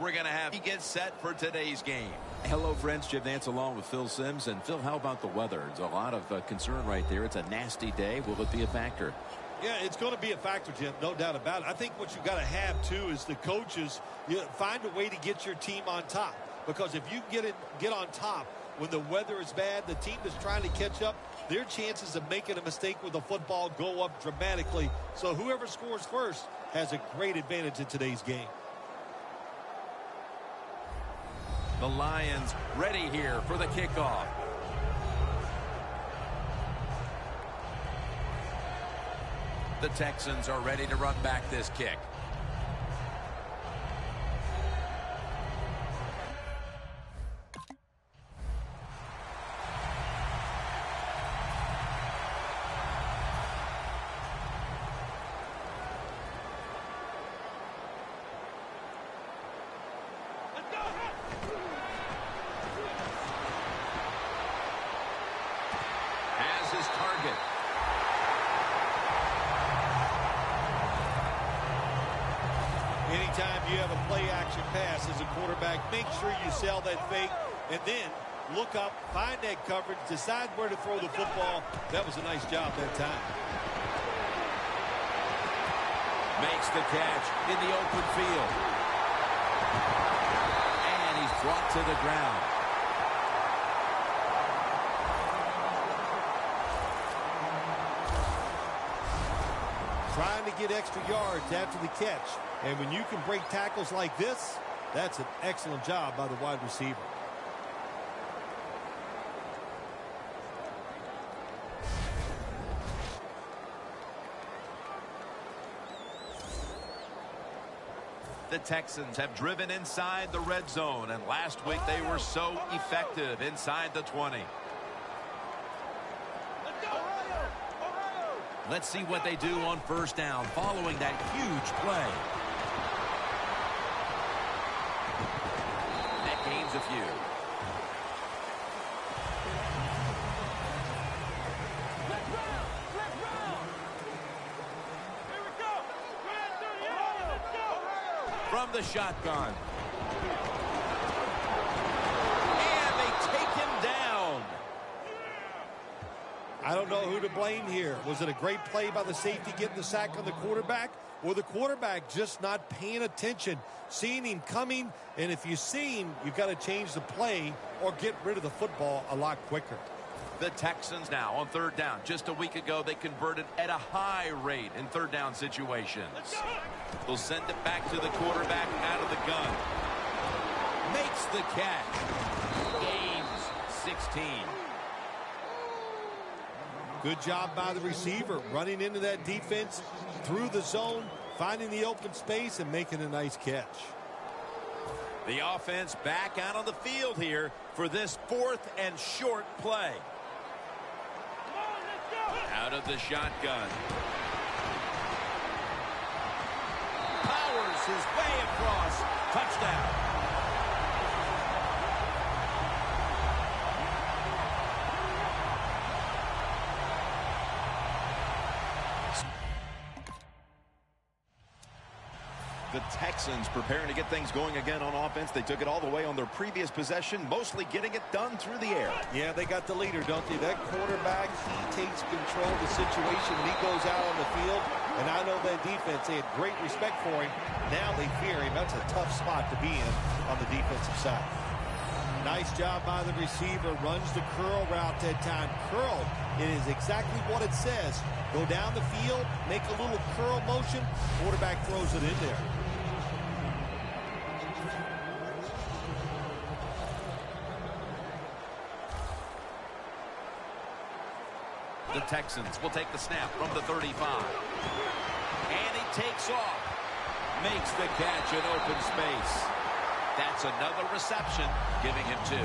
we're going to have to get set for today's game. Hello, friends. Jim Nance along with Phil Simms. And, Phil, how about the weather? There's a lot of concern right there. It's a nasty day. Will it be a factor? Yeah, it's going to be a factor, Jim. No doubt about it. I think what you got to have, too, is the coaches find a way to get your team on top. Because if you get on top when the weather is bad, the team that's trying to catch up, their chances of making a mistake with the football go up dramatically. So whoever scores first has a great advantage in today's game. The Lions ready here for the kickoff. The Texans are ready to run back this kick. Anytime you have a play-action pass as a quarterback, make sure you sell that fake and then look up, find that coverage, decide where to throw the football. That was a nice job that time. Makes the catch in the open field. And he's brought to the ground. Trying to get extra yards after the catch. And when you can break tackles like this, that's an excellent job by the wide receiver. The Texans have driven inside the red zone, and last week they were so effective inside the 20. Let's see what they do on first down following that huge play. That gains a few. From the shotgun. And they take him down. I don't know who to blame here. Was it a great play by the safety getting the sack on the quarterback, or the quarterback just not paying attention, seeing him coming? And if you see him, you've got to change the play or get rid of the football a lot quicker. The Texans now on third down. Just a week ago, they converted at a high rate in third down situations. They'll send it back to the quarterback out of the gun. Makes the catch. Gains 16. Good job by the receiver, running into that defense through the zone, finding the open space, and making a nice catch. The offense back out on the field here for this 4th and short play. Out of the shotgun. Powers his way across. Touchdown. The Texans preparing to get things going again on offense. They took it all the way on their previous possession, mostly getting it done through the air. Yeah, they got the leader, don't they? That quarterback, he takes control of the situation when he goes out on the field. And I know that defense, they had great respect for him. Now they fear him. That's a tough spot to be in on the defensive side. Nice job by the receiver. Runs the curl route that time. Curl, it is exactly what it says. Go down the field, make a little curl motion. Quarterback throws it in there. The Texans will take the snap from the 35. And he takes off. Makes the catch in open space. That's another reception, giving him 2. You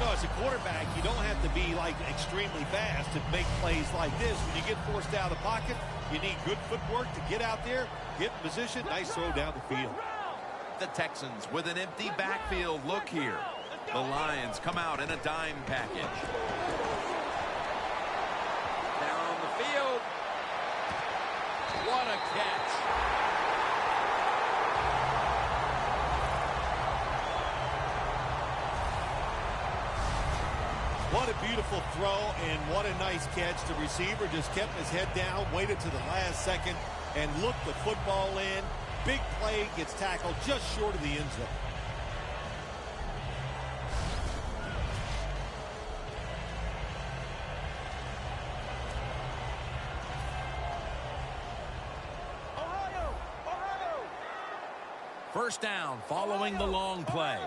know, as a quarterback, you don't have to be, like, extremely fast to make plays like this. When you get forced out of the pocket, you need good footwork to get out there, get in position, nice throw down the field. The Texans with an empty backfield look here. The Lions come out in a dime package. Down the field. What a catch. What a beautiful throw, and what a nice catch. The receiver just kept his head down, waited to the last second, and looked the football in. Big play, gets tackled just short of the end zone. First down following the long play.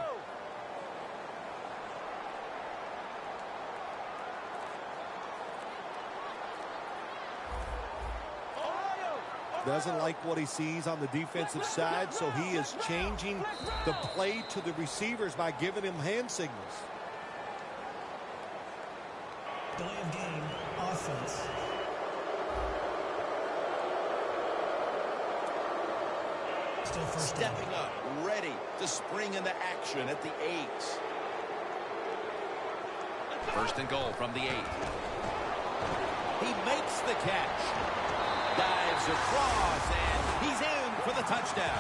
Doesn't like what he sees on the defensive side, so he is changing the play to the receivers by giving him hand signals. Delay of game, offense. Still first down. Stepping up, ready to spring into action at the 8. First and goal from the 8. He makes the catch. Dives across, and he's in for the touchdown.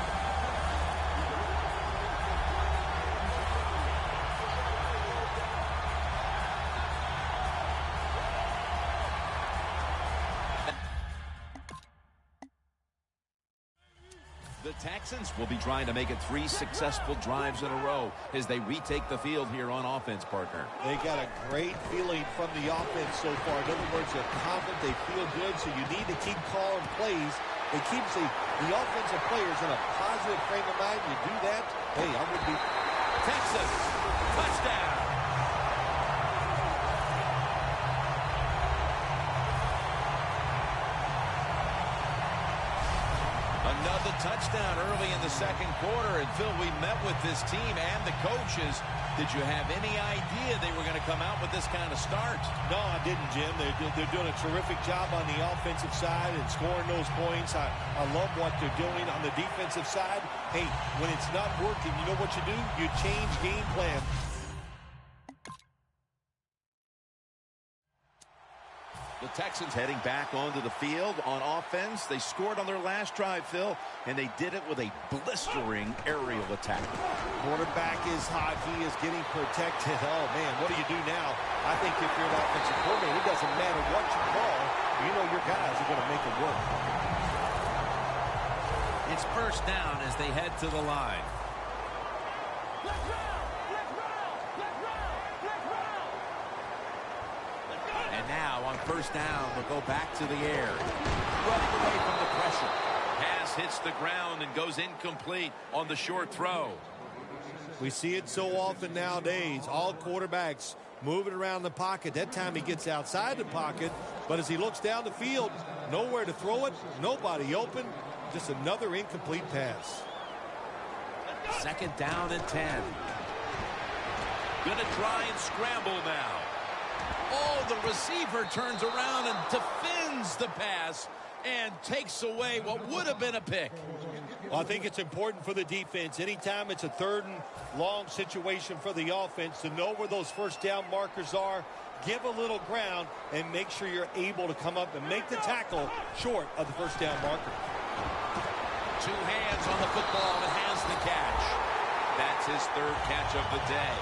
The Texans will be trying to make it 3 successful drives in a row as they retake the field here on offense, partner. They got a great feeling from the offense so far. In other words, they're confident, they feel good, so you need to keep calling plays. It keeps the offensive players in a positive frame of mind. You do that, hey, I'm going to be... Texas, touchdown. Another touchdown early in the second quarter. And, Phil, we met with this team and the coaches. Did you have any idea they were going to come out with this kind of start? No, I didn't, Jim. They're doing a terrific job on the offensive side and scoring those points. I love what they're doing on the defensive side. Hey, when it's not working, you know what you do? You change game plan. The Texans heading back onto the field on offense. They scored on their last drive, Phil, and they did it with a blistering aerial attack. Quarterback is hot. He is getting protected. Oh, man, what do you do now? I think if you're an offensive coordinator, it doesn't matter what you call. You know your guys are going to make it work. It's first down as they head to the line. And now on first down, they'll go back to the air. Running away from the pressure. Pass hits the ground and goes incomplete on the short throw. We see it so often nowadays. All quarterbacks moving around the pocket. That time he gets outside the pocket, but as he looks down the field, nowhere to throw it, nobody open. Just another incomplete pass. Second down and 10. Gonna try and scramble now. Oh, the receiver turns around and defends the pass and takes away what would have been a pick. Well, I think it's important for the defense. Anytime it's a third and long situation for the offense to know where those first down markers are, give a little ground, and make sure you're able to come up and make the tackle short of the first down marker. 2 hands on the football and has the catch. That's his 3rd catch of the day.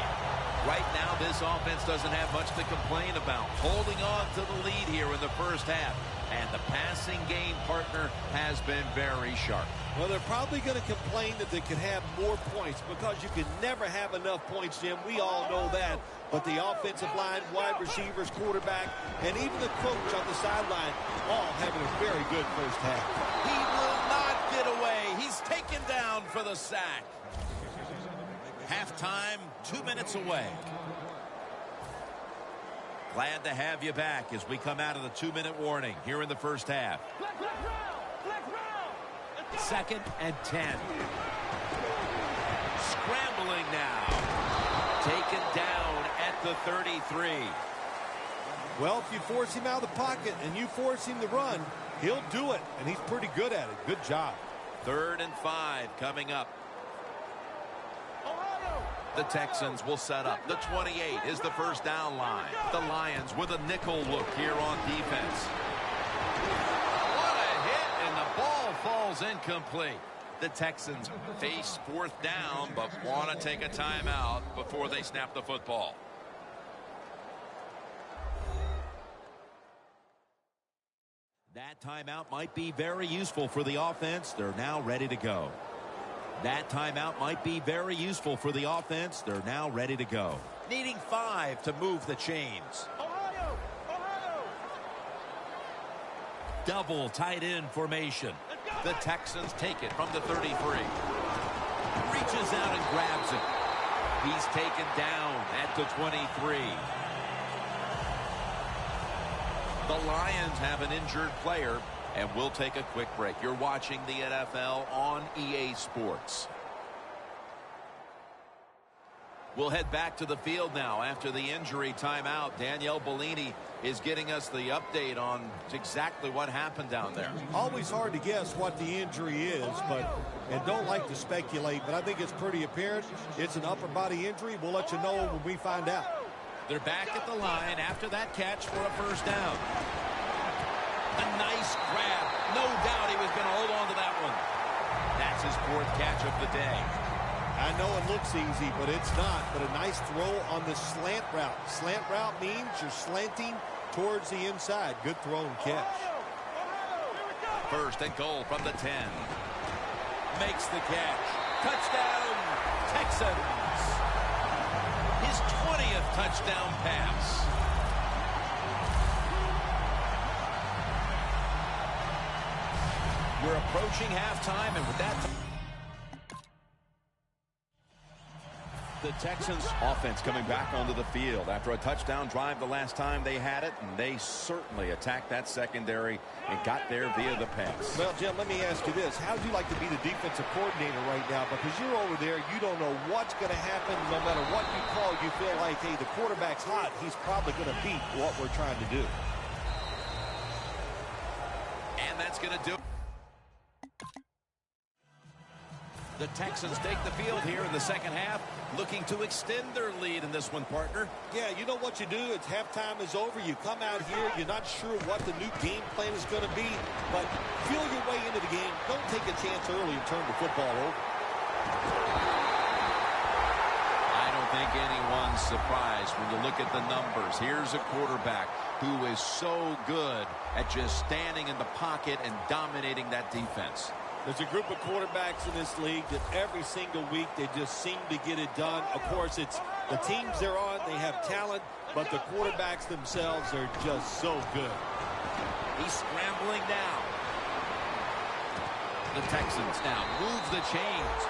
Right now, this offense doesn't have much to complain about. Holding on to the lead here in the first half. And the passing game, partner, has been very sharp. Well, they're probably going to complain that they could have more points because you can never have enough points, Jim. We all know that. But the offensive line, wide receivers, quarterback, and even the coach on the sideline all having a very good first half. He will not get away. He's taken down for the sack. Halftime, 2 minutes away. Glad to have you back as we come out of the 2-minute warning here in the first half. Second and 10. Scrambling now. Taken down at the 33. Well, if you force him out of the pocket and you force him to run, he'll do it, and he's pretty good at it. Good job. 3rd and 5 coming up. The Texans will set up. The 28 is the first down line. The Lions with a nickel look here on defense. What a hit, and the ball falls Ball's incomplete. The Texans face fourth down, but want to take a timeout before they snap the football. That timeout might be very useful for the offense. They're now ready to go. That timeout might be very useful for the offense. They're now ready to go. Needing 5 to move the chains. Ohio! Ohio! Double tight end formation. The Texans take it from the 33. Reaches out and grabs it. He's taken down at the 23. The Lions have an injured player, and we'll take a quick break. You're watching the NFL on EA Sports. We'll head back to the field now after the injury timeout. Danielle Bellini is getting us the update on exactly what happened down there. Always hard to guess what the injury is, and don't like to speculate, but I think it's pretty apparent. It's an upper body injury. We'll let you know when we find out. They're back at the line after that catch for a first down. A nice grab. No doubt he was going to hold on to that one. That's his 4th catch of the day. I know it looks easy, but it's not. But a nice throw on the slant route. Slant route means you're slanting towards the inside. Good throw and catch. First and goal from the 10. Makes the catch. Touchdown, Texans. His 20th touchdown pass. We're approaching halftime, and with that, the Texans offense coming back onto the field after a touchdown drive the last time they had it, and they certainly attacked that secondary and got there via the pass. Well, Jim, let me ask you this. How would you like to be the defensive coordinator right now? Because you're over there, you don't know what's going to happen. No matter what you call, you feel like, hey, the quarterback's hot. He's probably going to beat what we're trying to do. And that's going to do it. the Texans take the field here in the second half, looking to extend their lead in this one, partner. Yeah, you know what you do? It's halftime is over. You come out here, you're not sure what the new game plan is going to be, but feel your way into the game. Don't take a chance early and turn the football over. I don't think anyone's surprised when you look at the numbers. Here's a quarterback who is so good at just standing in the pocket and dominating that defense. There's a group of quarterbacks in this league that every single week they just seem to get it done. Of course, it's the teams they're on, they have talent, but the quarterbacks themselves are just so good. He's scrambling down. The Texans now move the chains.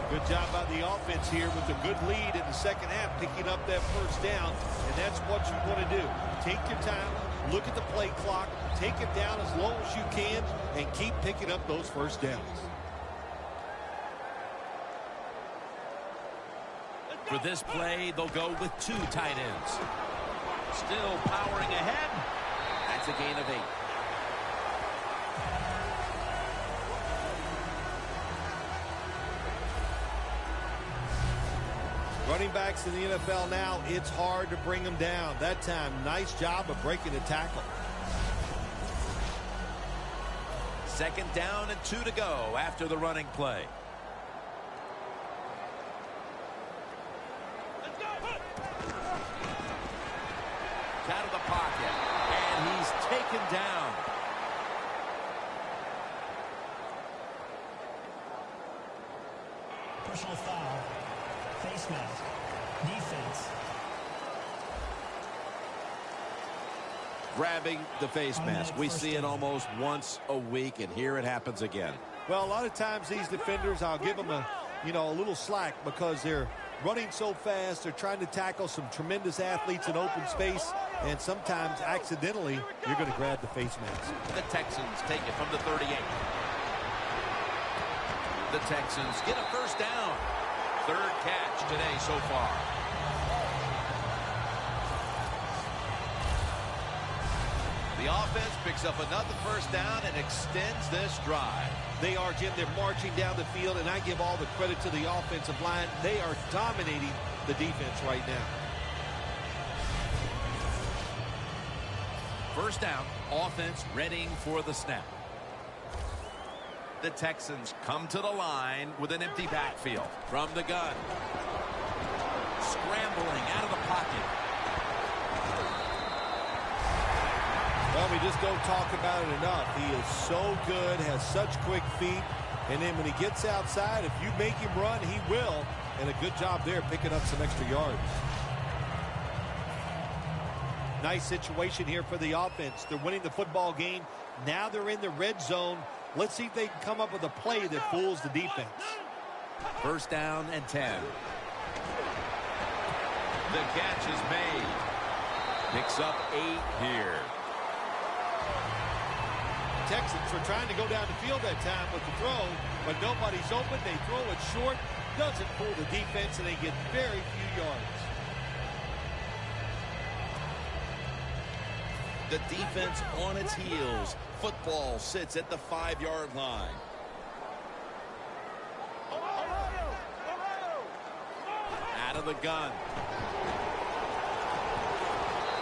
Good job by the offense here with a good lead in the second half, picking up that first down, and that's what you want to do. Take your time, look at the play clock, take it down as low as you can, and keep picking up those first downs. For this play, they'll go with two tight ends. Still powering ahead. That's a gain of 8. Running backs in the NFL now, it's hard to bring them down. That time, nice job of breaking the tackle. Second down and 2 to go after the running play. Out of the pocket, and he's taken down. Personal foul. Face mask. Defense. Grabbing the face mask. We see it almost once a week, and here it happens again. Well, a lot of times these defenders, I'll give them a little slack because they're running so fast. They're trying to tackle some tremendous athletes in open space, and sometimes accidentally you're going to grab the face mask. The Texans take it from the 38. The Texans get a first down. Third catch today so far. The offense picks up another first down and extends this drive. They are, Jim. They're marching down the field, and I give all the credit to the offensive line. They are dominating the defense right now. First down, offense readying for the snap. The Texans come to the line with an empty backfield. From the gun. Scrambling out of the pocket. Well, we just don't talk about it enough. He is so good, has such quick feet. And then when he gets outside, if you make him run, he will. And a good job there picking up some extra yards. Nice situation here for the offense. They're winning the football game. Now they're in the red zone. Let's see if they can come up with a play that fools the defense. First down and 10. The catch is made. Picks up 8 here. Texans were trying to go down the field that time with the throw, but nobody's open. They throw it short. Doesn't fool the defense, and they get very few yards. The defense on its heels. Football sits at the 5-yard line. Out of the gun.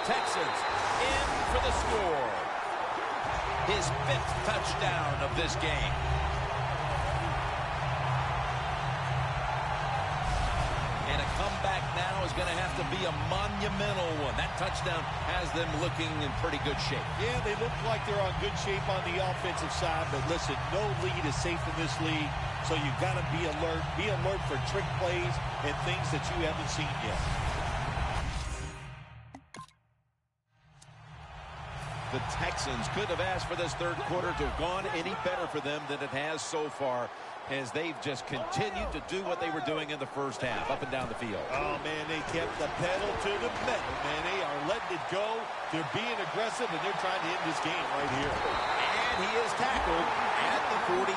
Texans in for the score. His 5th touchdown of this game. And a comeback now is going to have to be a monumental one. That touchdown has them looking in pretty good shape. Yeah, they look like they're on good shape on the offensive side, but listen, no lead is safe in this league, so you've got to be alert. Be alert for trick plays and things that you haven't seen yet. The Texans could have asked for this third quarter to have gone any better for them than it has so far, as they've just continued to do what they were doing in the first half, up and down the field. Oh, man, they kept the pedal to the metal, man. They are letting it go. They're being aggressive, and they're trying to end this game right here. And he is tackled at the 44.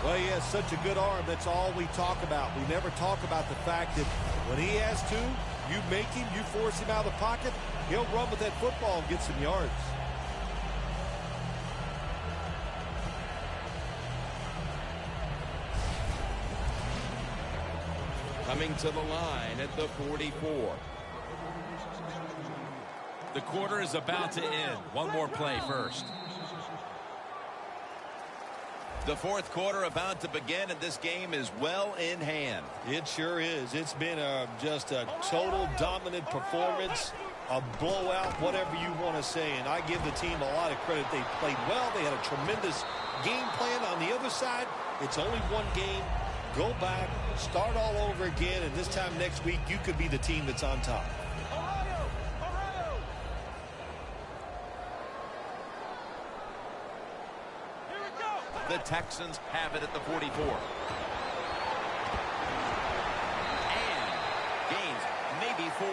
Well, he has such a good arm. That's all we talk about. We never talk about the fact that when he has to, you make him, you force him out of the pocket, he'll run with that football and get some yards. Coming to the line at the 44. The quarter is about to end. One more play first. The fourth quarter about to begin, and this game is well in hand. It sure is. It's been just a total dominant performance, a blowout, whatever you want to say. And I give the team a lot of credit. They played well. They had a tremendous game plan. On the other side, it's only one game. Go back, start all over again, and this time next week, you could be the team that's on top. The Texans have it at the 44. And gains maybe 4.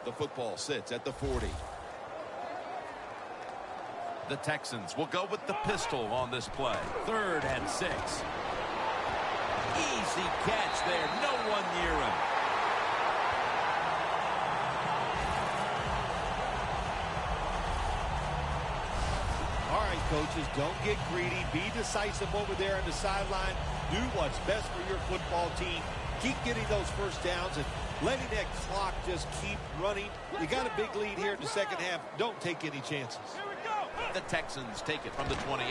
The football sits at the 40. The Texans will go with the pistol on this play. 3rd and 6. Easy catch there. No one near him. All right, coaches, don't get greedy. Be decisive over there on the sideline. Do what's best for your football team. Keep getting those first downs and letting that clock just keep running. You got a big lead here in the second half. Don't take any chances. The Texans take it from the 28.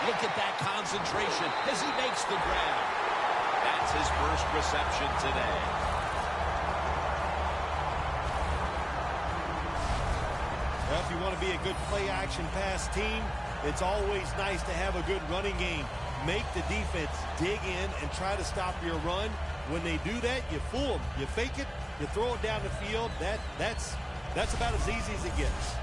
Look at that concentration as he makes the grab. That's his first reception today. Well, if you want to be a good play-action pass team, it's always nice to have a good running game. Make the defense dig in and try to stop your run. When they do that, you fool them. You fake it, you throw it down the field. That's about as easy as it gets.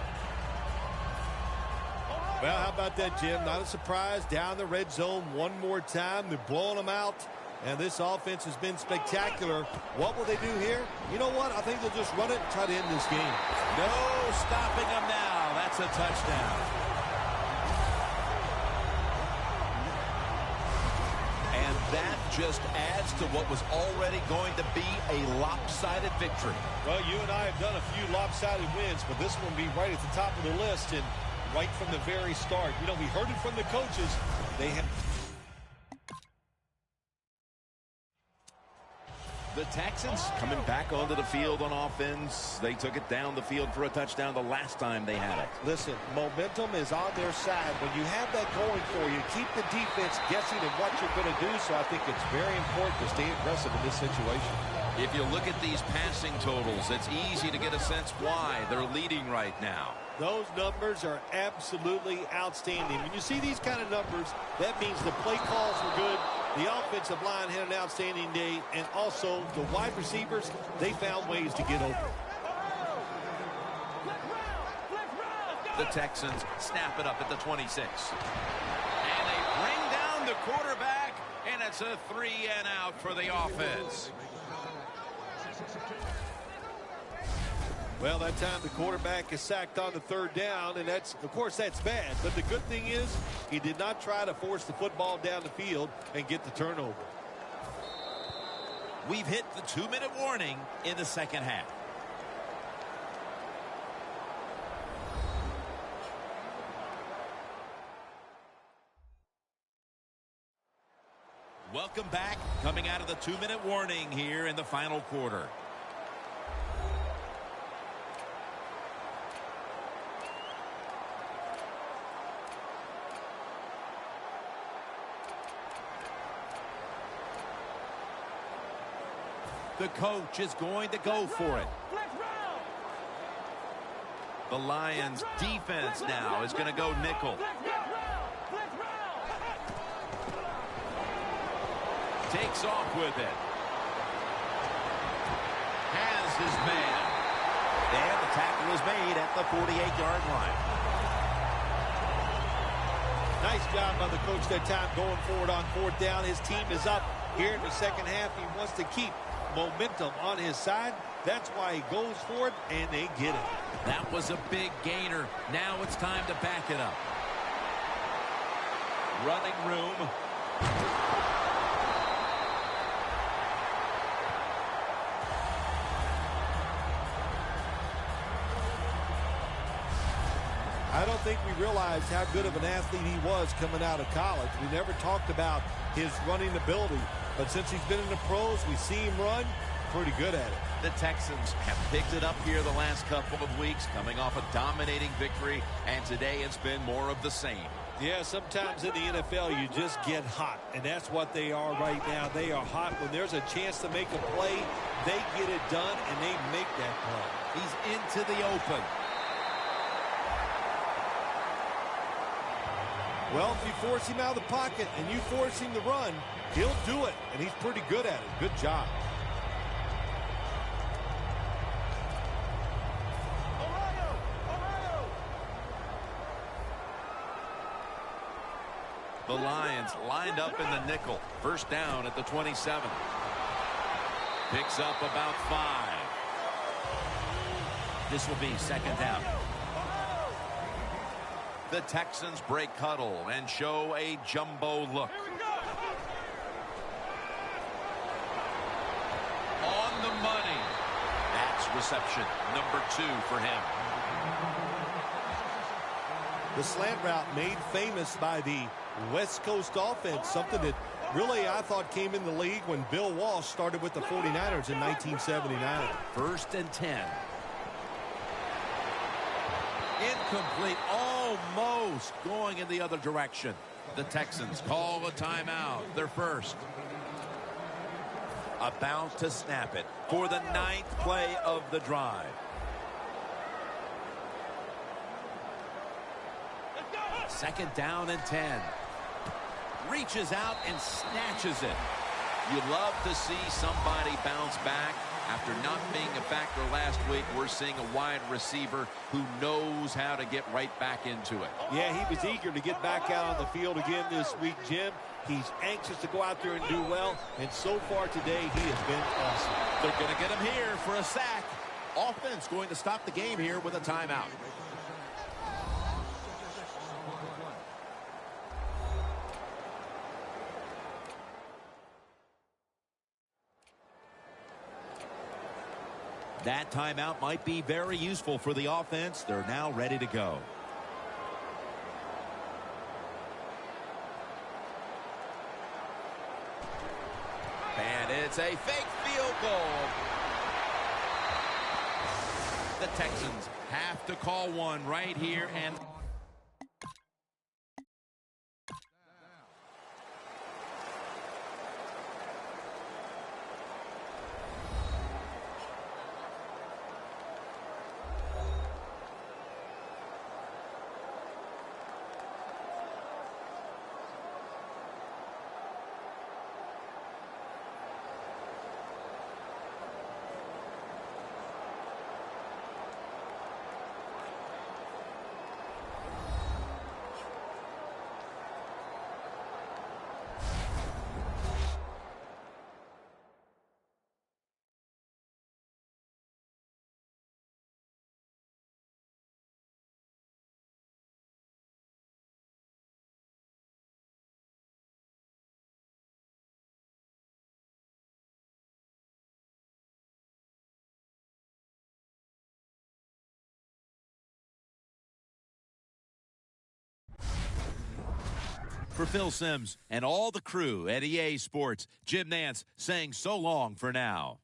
Well, how about that, Jim? Not a surprise. Down the red zone one more time. They're blowing them out. And this offense has been spectacular. What will they do here? You know what? I think they'll just run it and try to end this game. No stopping them now. That's a touchdown. And that just adds to what was already going to be a lopsided victory. Well, you and I have done a few lopsided wins, but this one will be right at the top of the list and right from the very start. You know, we heard it from the coaches. They have... The Texans coming back onto the field on offense. They took it down the field for a touchdown the last time they had it. Listen, momentum is on their side. When you have that going for you, keep the defense guessing at what you're going to do. So I think it's very important to stay aggressive in this situation. If you look at these passing totals, it's easy to get a sense why they're leading right now. Those numbers are absolutely outstanding. When you see these kind of numbers, that means the play calls were good. The offensive line had an outstanding day, and also the wide receivers, they found ways to get open. The Texans snap it up at the 26. And they bring down the quarterback, and it's a 3-and-out for the offense. Well, that time the quarterback is sacked on the third down, and that's, of course, that's bad. But the good thing is he did not try to force the football down the field and get the turnover. We've hit the 2-minute warning in the second half. Welcome back, coming out of the 2-minute warning here in the final quarter. The coach is going to go for it. The Lions defense now is going to go nickel. Takes off with it. Has his man. And the tackle is made at the 48-yard line. Nice job by the coach that time going forward on fourth down. His team is up here in the second half. He wants to keep momentum on his side. That's why he goes for it, and they get it. That was a big gainer. Now it's time to back it up. Running room. I don't think we realized how good of an athlete he was coming out of college. We never talked about his running ability. But since he's been in the pros, we see him run pretty good at it. The Texans have picked it up here the last couple of weeks, coming off a dominating victory, and today it's been more of the same. Yeah, sometimes in the NFL you just get hot, and that's what they are right now. They are hot. When there's a chance to make a play, they get it done, and they make that play. He's into the open. Well, if you force him out of the pocket and you force him to run, he'll do it, and he's pretty good at it. Good job. The Lions lined up in the nickel. First down at the 27. Picks up about 5. This will be second down. The Texans break huddle and show a jumbo look. On the money. That's reception number 2 for him. The slant route made famous by the West Coast offense, something that really I thought came in the league when Bill Walsh started with the 49ers in 1979. First and 10. Incomplete, almost going in the other direction. The Texans call a timeout, their first. About to snap it for the 9th play of the drive. Second down and 10. Reaches out and snatches it. You love to see somebody bounce back. After not being a factor last week, we're seeing a wide receiver who knows how to get right back into it. Yeah, he was eager to get back out on the field again this week, Jim. He's anxious to go out there and do well, and so far today he has been awesome. They're going to get him here for a sack. Offense going to stop the game here with a timeout. That timeout might be very useful for the offense. They're now ready to go. And it's a fake field goal. The Texans have to call one right here, and For Phil Simms and all the crew at EA Sports, Jim Nantz saying so long for now.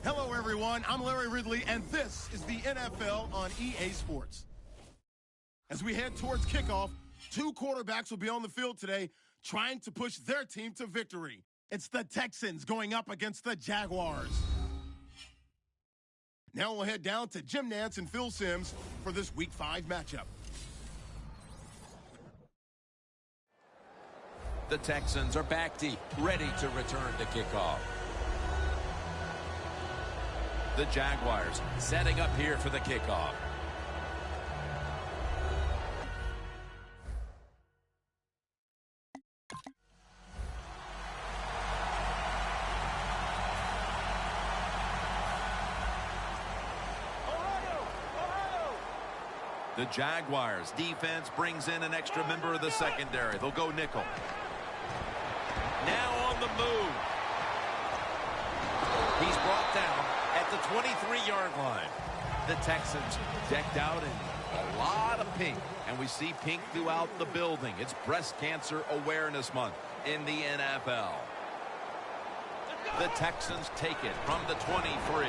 Hello, everyone. I'm Larry Ridley, and this is the NFL on EA Sports. As we head towards kickoff, two quarterbacks will be on the field today trying to push their team to victory. It's the Texans going up against the Jaguars. Now we'll head down to Jim Nantz and Phil Simms for this Week 5 matchup. the Texans are back deep, ready to return to kickoff. The Jaguars setting up here for the kickoff. The Jaguars defense brings in an extra member of the secondary. They'll go nickel. Now on the move. He's brought down at the 23-yard line. The Texans decked out in a lot of pink, and we see pink throughout the building. It's Breast Cancer Awareness Month in the NFL. The Texans take it from the 23.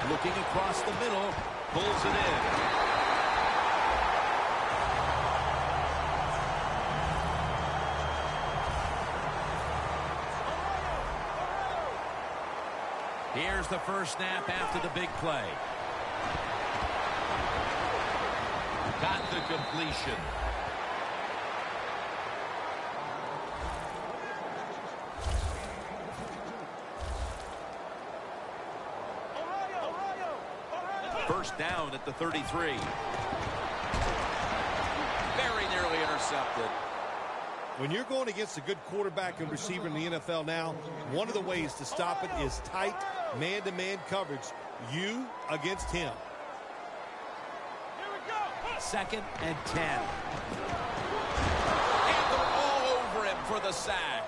Looking across the middle, Pulls it in. Here's the first snap after the big play. Got the completion. First down at the 33. Very nearly intercepted. When you're going against a good quarterback and receiver in the NFL now, one of the ways to stop it is tight man-to-man coverage. You against him. Second and 10. And they're all over him for the sack.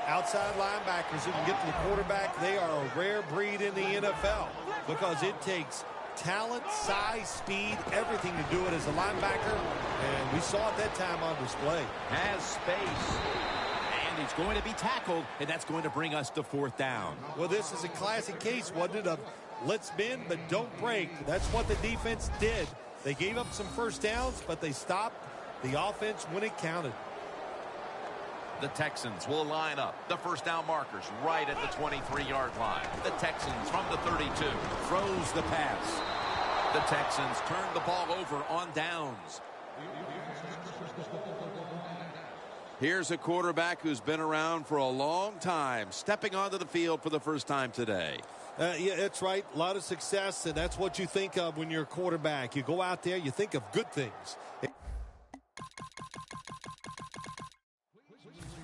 Outside linebackers who can get to the quarterback, they are a rare breed in the NFL because it takes talent, size, speed, everything to do it as a linebacker, and we saw it that time on display. Has space. And he's going to be tackled, and that's going to bring us to fourth down. Well, this is a classic case, wasn't it, of let's bend but don't break. That's what the defense did. They gave up some first downs, but they stopped the offense when it counted. The Texans will line up. The first down markers right at the 23-yard line. The Texans from the 32. Throws the pass. The Texans turn the ball over on downs. Here's a quarterback who's been around for a long time, stepping onto the field for the first time today. Yeah, that's right. A lot of success, and that's what you think of when you're a quarterback. You go out there, you think of good things.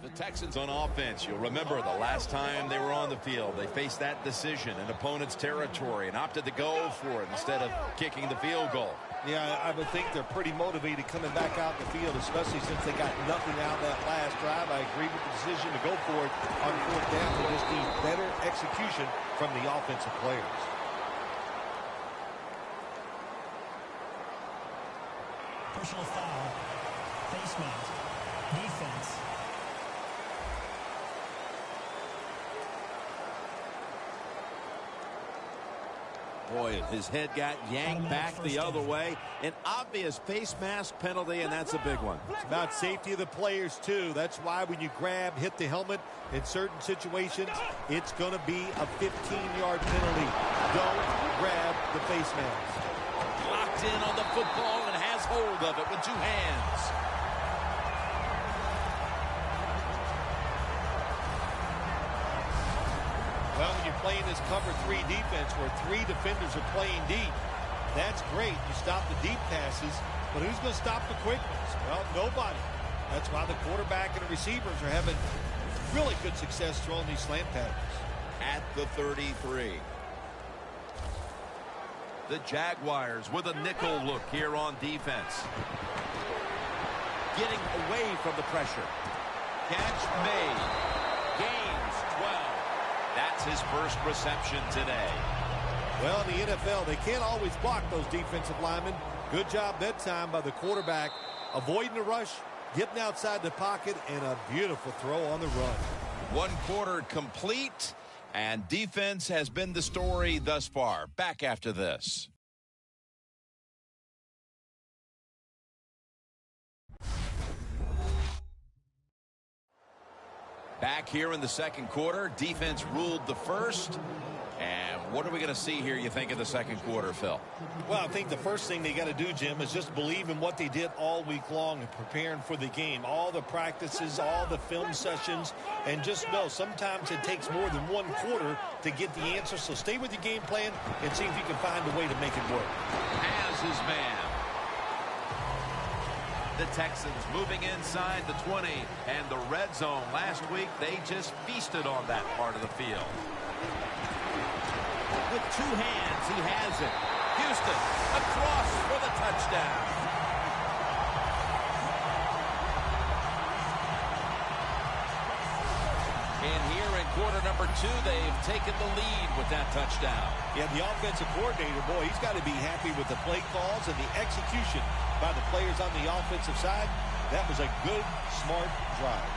The Texans on offense, you'll remember the last time they were on the field, they faced that decision in opponent's territory and opted to go for it instead of kicking the field goal. Yeah, I would think they're pretty motivated coming back out in the field, especially since they got nothing out of that last drive. I agree with the decision to go for it on fourth down. They just need better execution from the offensive players. Personal foul. Face mask. Defense. Boy, his head got yanked back the other way. An obvious face mask penalty, and that's a big one. It's about safety of the players, too. That's why when you grab, hit the helmet in certain situations, it's going to be a 15-yard penalty. Don't grab the face mask. Locked in on the football and has hold of it with two hands. Well, when you're playing this cover 3 defense where 3 defenders are playing deep, that's great. You stop the deep passes, but who's going to stop the quick ones? Well, nobody. That's why the quarterback and the receivers are having really good success throwing these slant patterns. At the 33. The Jaguars with a nickel look here on defense. Getting away from the pressure. Catch made. Gains 12. That's his first reception today. Well, in the NFL, they can't always block those defensive linemen. Good job that time by the quarterback, avoiding the rush, getting outside the pocket, and a beautiful throw on the run. One quarter complete, and defense has been the story thus far. Back after this. Back here in the second quarter, defense ruled the first. And what are we going to see here, you think, in the second quarter, Phil? Well, I think the first thing they got to do, Jim, is just believe in what they did all week long and preparing for the game. All the practices, all the film sessions, and just know sometimes it takes more than one quarter to get the answer. So stay with your game plan and see if you can find a way to make it work. Has his man. The Texans moving inside the 20 and the red zone. Last week, they just feasted on that part of the field. With two hands, he has it. Houston across for the touchdown. And here in quarter number 2, they've taken the lead with that touchdown. Yeah, the offensive coordinator, boy, he's got to be happy with the play calls and the execution by the players on the offensive side. That was a good, smart drive.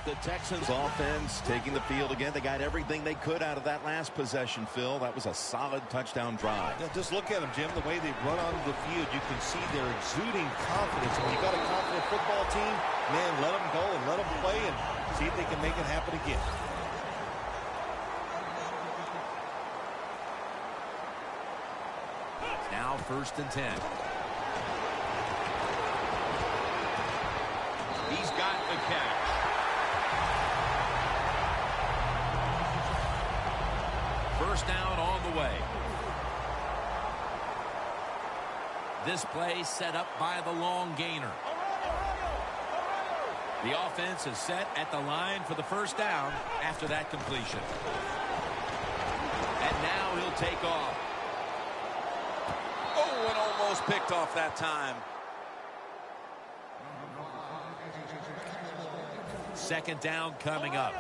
The Texans offense taking the field again. They got everything they could out of that last possession, Phil. That was a solid touchdown drive. Yeah, just look at them, Jim. The way they run onto the field, you can see they're exuding confidence. When you got a confident football team, man, let them go and let them play and see if they can make it happen again. Now 1st and 10. He's got the catch. First down on the way. This play set up by the long gainer. The offense is set at the line for the first down after that completion. And now he'll take off. Oh, and almost picked off that time. 2nd down coming up.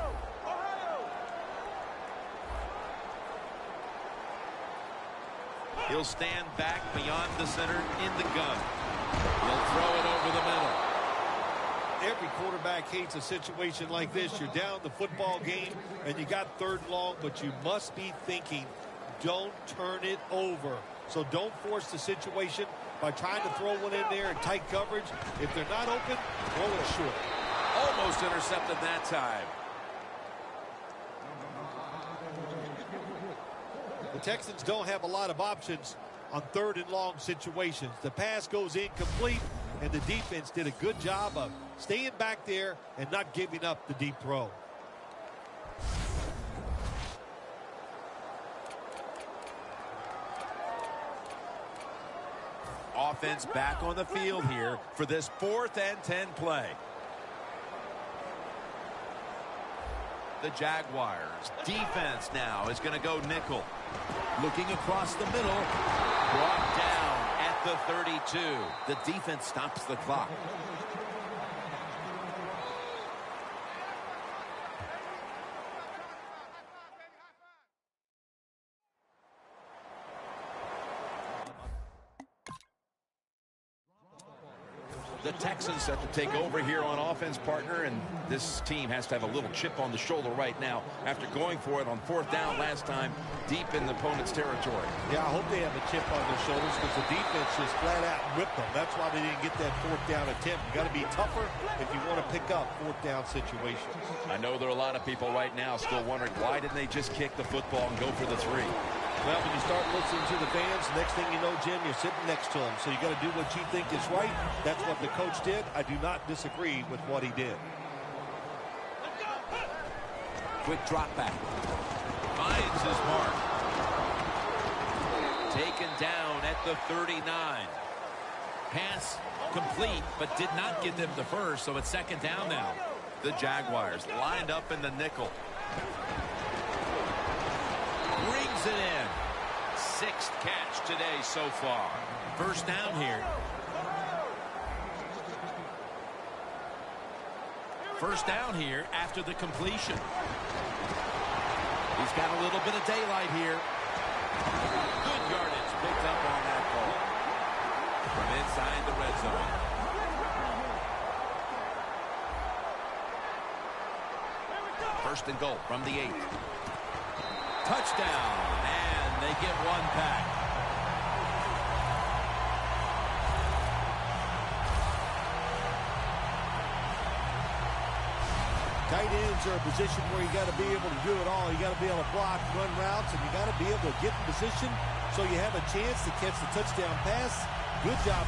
He'll stand back beyond the center in the gun. He'll throw it over the middle. Every quarterback hates a situation like this. You're down the football game and you got 3rd and long, but you must be thinking, don't turn it over. So don't force the situation by trying to throw one in there in tight coverage. If they're not open, throw it short. Almost intercepted that time. The Texans don't have a lot of options on 3rd and long situations. The pass goes incomplete, and the defense did a good job of staying back there and not giving up the deep throw. Offense back on the field here for this 4th and 10 play. The Jaguars defense now is going to go nickel. Looking across the middle. Brought down at the 32. The defense stops the clock. The Texans set to take over here on offense, partner, and this team has to have a little chip on the shoulder right now after going for it on 4th down last time deep in the opponent's territory. Yeah, I hope they have a chip on their shoulders because the defense just flat out ripped them. That's why they didn't get that 4th down attempt. You got to be tougher if you want to pick up 4th down situations. I know there are a lot of people right now still wondering why didn't they just kick the football and go for the 3. Well, when you start listening to the fans, next thing you know, Jim, you're sitting next to them. So you got to do what you think is right. That's what the coach did. I do not disagree with what he did. Quick drop back. Finds his mark. Taken down at the 39. Pass complete, but did not get them to first, so it's 2nd down now. The Jaguars lined up in the nickel. Brings it in. 6th catch today so far. First down here. First down here after the completion. He's got a little bit of daylight here. Good yardage picked up on that ball. From inside the red zone. First and goal from the 8. Touchdown, and they get one back. Tight ends are a position where you got to be able to do it all. You got to be able to block, run routes, and you got to be able to get in position so you have a chance to catch the touchdown pass. Good job.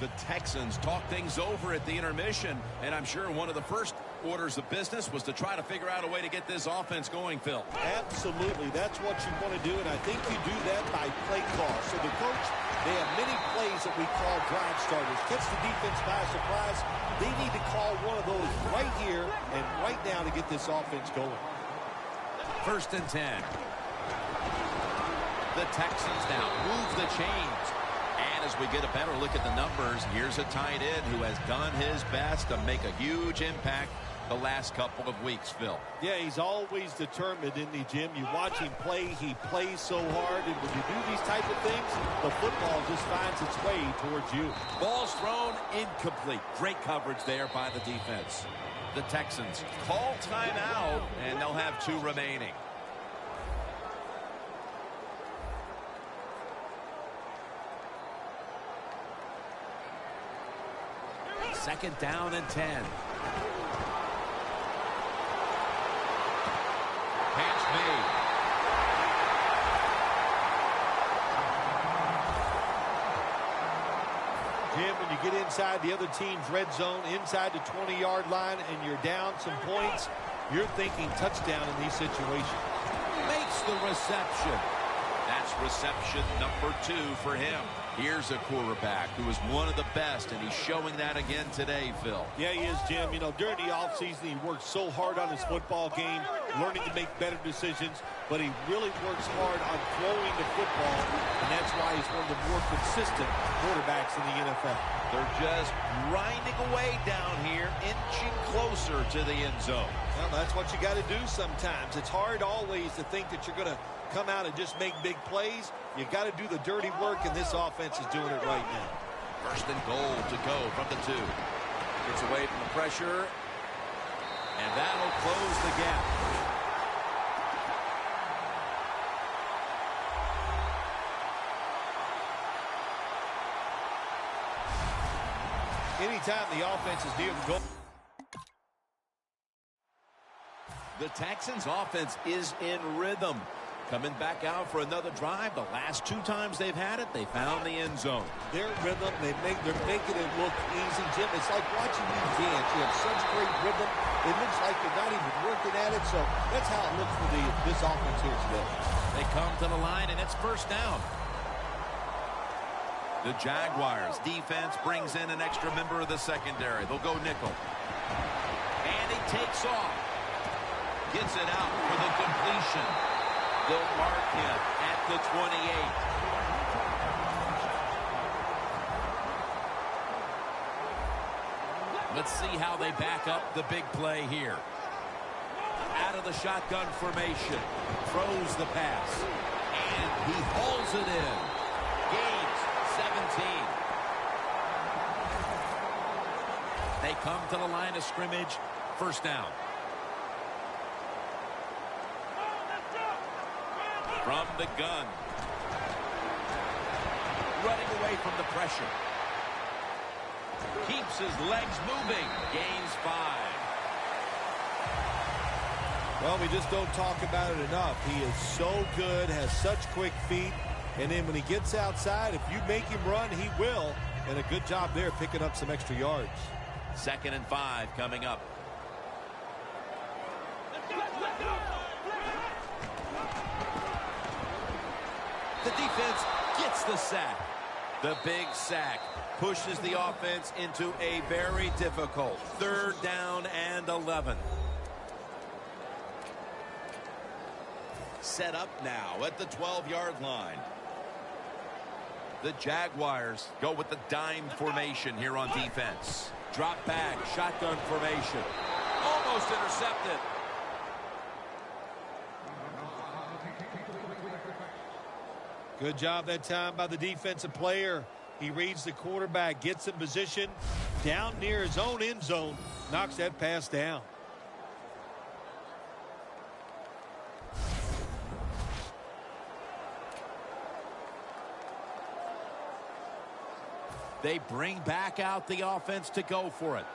The Texans talk things over at the intermission, and I'm sure one of the first orders of business was to try to figure out a way to get this offense going, Phil. Absolutely. That's what you want to do, and I think you do that by play call. So the coach, they have many plays that we call drive starters. Catch the defense by surprise. They need to call one of those right here and right now to get this offense going. 1st and 10. The Texans now move the chains. And as we get a better look at the numbers, here's a tight end who has done his best to make a huge impact the last couple of weeks, Phil. Yeah, he's always determined in the gym. You watch him play, he plays so hard, and when you do these type of things, the football just finds its way towards you. Ball's thrown incomplete. Great coverage there by the defense. The Texans call timeout, and they'll have 2 remaining. Second down and 10. Catch made. Jim, when you get inside the other team's red zone, inside the 20-yard line, and you're down some points, you're thinking touchdown in these situations. Makes the reception. That's reception number 2 for him. Here's a quarterback who is one of the best, and he's showing that again today, Phil. Yeah, he is, Jim. You know, during the offseason, he worked so hard on his football game, learning to make better decisions, but he really works hard on throwing the football, and that's why he's one of the more consistent quarterbacks in the NFL. They're just grinding away down here, inching closer to the end zone. Well, that's what you got to do sometimes. It's hard always to think that you're going to come out and just make big plays. You got to do the dirty work, and this offense is doing it right now. First and goal to go from the 2. Gets away from the pressure, and that'll close the gap. Anytime the offense is near the goal. The Texans offense is in rhythm. Coming back out for another drive. The last 2 times they've had it, they found the end zone. Their rhythm, they're making it look easy, Jim. It's like watching you dance. You have such great rhythm. It looks like you're not even working at it. So that's how it looks for this offense here today. They come to the line, and it's first down. The Jaguars defense brings in an extra member of the secondary. They'll go nickel. And he takes off. Gets it out for the completion. They'll mark him at the 28. Let's see how they back up the big play here. Out of the shotgun formation. Throws the pass. And he hauls it in. Gains 17. They come to the line of scrimmage. First down. From the gun. Running away from the pressure. Keeps his legs moving. Gains 5. Well, we just don't talk about it enough. He is so good, has such quick feet. And then when he gets outside, if you make him run, he will. And a good job there picking up some extra yards. Second and 5 coming up. The defense gets the sack. The big sack pushes the offense into a very difficult 3rd down and 11. Set up now at the 12-yard line. The Jaguars go with the dime formation here on defense. Drop back, shotgun formation. Almost intercepted. Good job that time by the defensive player. He reads the quarterback, gets in position, down near his own end zone, knocks that pass down. They bring back out the offense to go for it.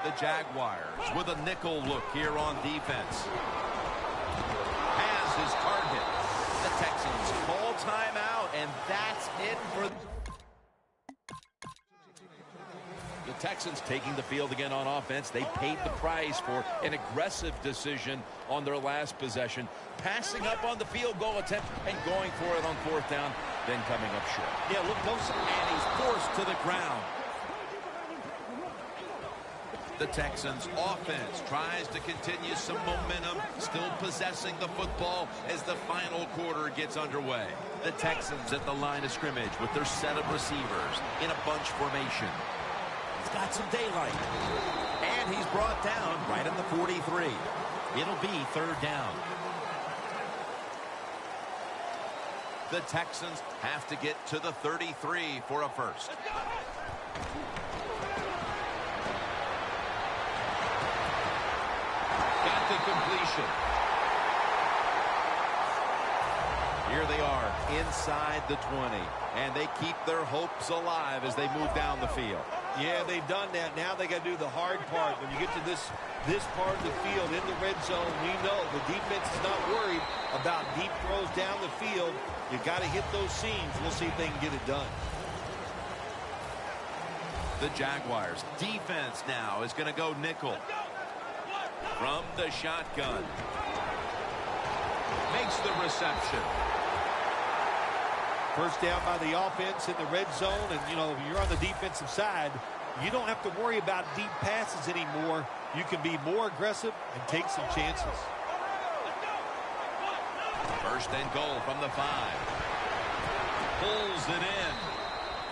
The Jaguars with a nickel look here on defense. Has his target. The Texans call timeout, and that's it for the Texans taking the field again on offense. They paid the price for an aggressive decision on their last possession, passing up on the field goal attempt and going for it on 4th down, then coming up short. Yeah, look, and he's forced to the ground. The Texans offense tries to continue some momentum, still possessing the football as the final quarter gets underway. The Texans at the line of scrimmage with their set of receivers in a bunch formation. He's got some daylight. And he's brought down right in the 43. It'll be third down. The Texans have to get to the 33 for a first. Got the completion. Here they are inside the 20, and they keep their hopes alive as they move down the field. Yeah, they've done that. Now they got to do the hard part. When you get to this part of the field in the red zone, we know the defense is not worried about deep throws down the field. You got to hit those seams. We'll see if they can get it done. The Jaguars defense now is going to go nickel. From the shotgun. Makes the reception. First down by the offense in the red zone, and you know, if you're on the defensive side, you don't have to worry about deep passes anymore. You can be more aggressive and take some chances. First and goal from the 5. Pulls it in.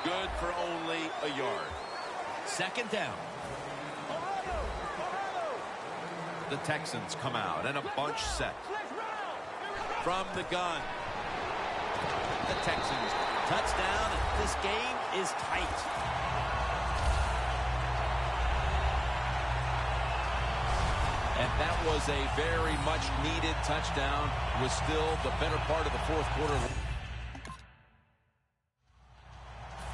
Good for only a yard. Second down. The Texans come out and a bunch set. From the gun. The Texans Touchdown. This game is tight. And that was a very much needed touchdown with still the better part of the fourth quarter.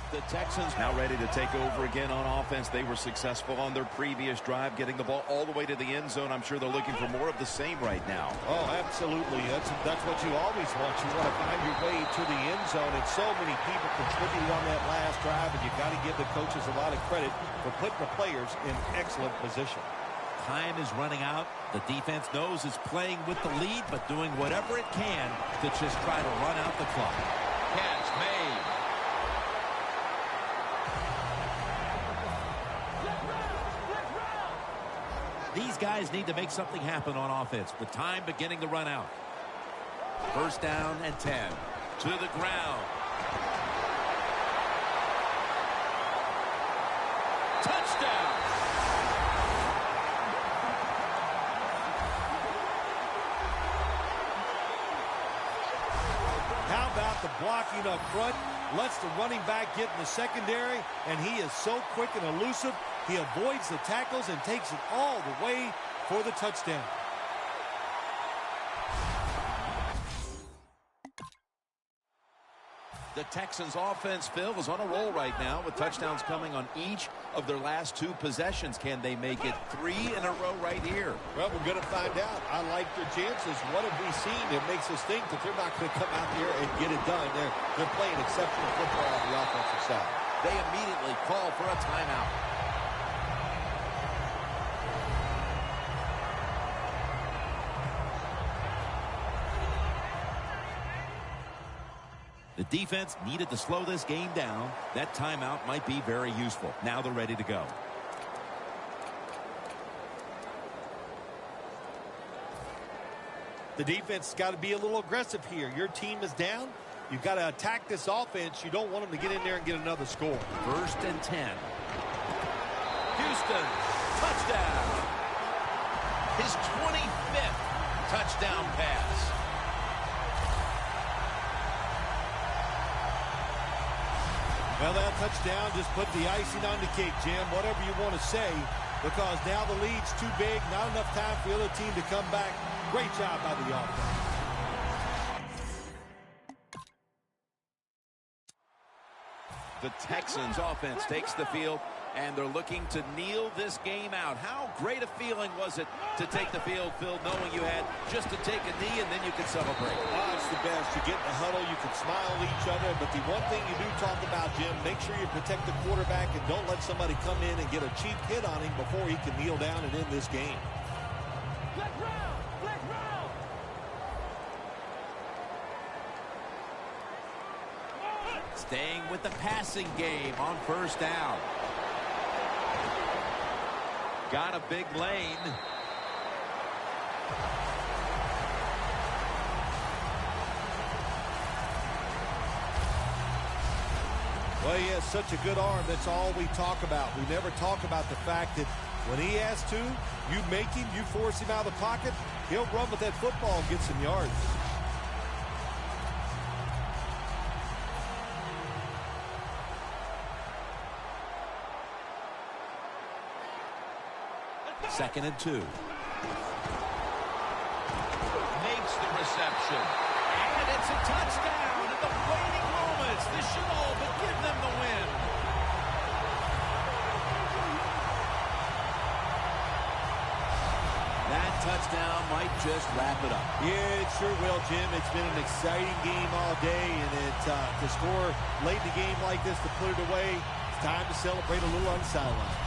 The Texans now ready to take over again on offense. They were successful on their previous drive, getting the ball all the way to the end zone. I'm sure they're looking for more of the same right now. Oh, absolutely. That's what you always want. You want to find your way to the end zone, and so many people contributed on that last drive, and you've got to give the coaches a lot of credit for putting the players in excellent position. Time is running out. The defense knows it's playing with the lead, but doing whatever it can to just try to run out the clock. Catch made. These guys need to make something happen on offense with time beginning to run out. First down and 10. To the ground. Touchdown. How about the blocking up front? Lets the running back get in the secondary, and he is so quick and elusive. He avoids the tackles and takes it all the way for the touchdown. The Texans offense, Phil, is on a roll right now with touchdowns coming on each of their last 2 possessions. Can they make it 3 in a row right here? Well, we're going to find out. I like their chances. What have we seen that makes us think that they're not going to come out there and get it done? They're playing exceptional football on the offensive side. They immediately call for a timeout. The defense needed to slow this game down. That timeout might be very useful. Now they're ready to go. The defense has got to be a little aggressive here. Your team is down. You've got to attack this offense. You don't want them to get in there and get another score. First and 10. Houston, touchdown. His 25th touchdown pass. Well, that touchdown just put the icing on the cake, Jim, whatever you want to say, because now the lead's too big, not enough time for the other team to come back. Great job by the offense. The Texans offense takes the field, and they're looking to kneel this game out. How great a feeling was it to take the field, Phil, knowing you had just to take a knee and then you could celebrate? Oh, it's the best. You get in the huddle, you can smile at each other, but the one thing you do talk about, Jim, make sure you protect the quarterback and don't let somebody come in and get a cheap hit on him before he can kneel down and end this game. Staying with the passing game on first down. Got a big lane. Well, he has such a good arm. That's all we talk about. We never talk about the fact that when he has to, you make him, you force him out of the pocket, he'll run with that football and get some yards. Second and 2. Makes the reception. And it's a touchdown in the waning moments. This should all but give them the win. That touchdown might just wrap it up. Yeah, it sure will, Jim. It's been an exciting game all day, and to score late in the game like this, to put it away, it's time to celebrate a little on the sideline.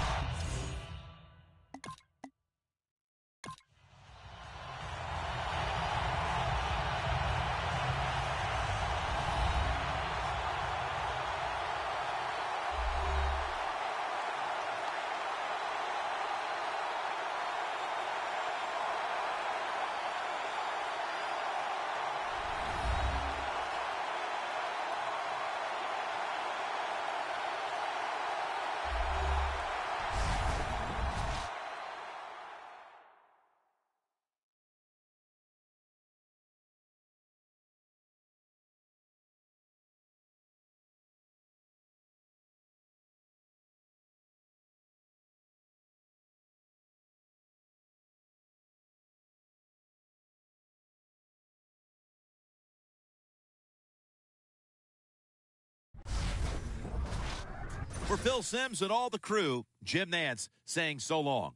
For Phil Simms and all the crew, Jim Nantz saying so long.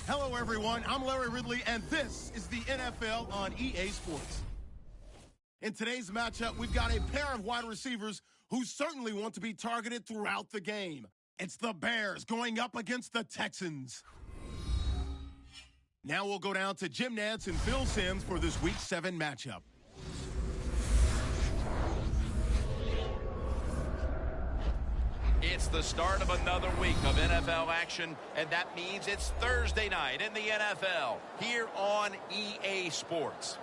Hello, everyone. I'm Larry Ridley, and this is the NFL on EA Sports. In today's matchup, we've got a pair of wide receivers who certainly want to be targeted throughout the game. It's the Bears going up against the Texans. Now we'll go down to Jim Nantz and Phil Simms for this Week 7 matchup. It's the start of another week of NFL action, and that means it's Thursday night in the NFL here on EA Sports.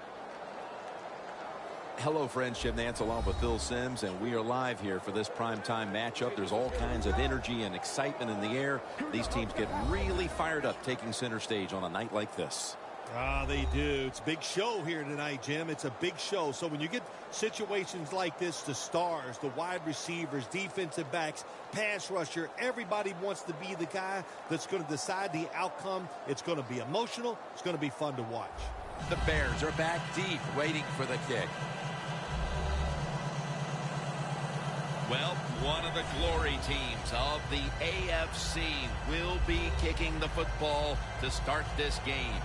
Hello, friends. Jim Nantz along with Phil Simms, and we are live here for this primetime matchup. There's all kinds of energy and excitement in the air. These teams get really fired up taking center stage on a night like this. They do. It's a big show here tonight, Jim. It's a big show. So when you get situations like this, the stars, the wide receivers, defensive backs, pass rusher, everybody wants to be the guy that's going to decide the outcome. It's going to be emotional. It's going to be fun to watch. The Bears are back deep, waiting for the kick. Well, one of the glory teams of the AFC will be kicking the football to start this game.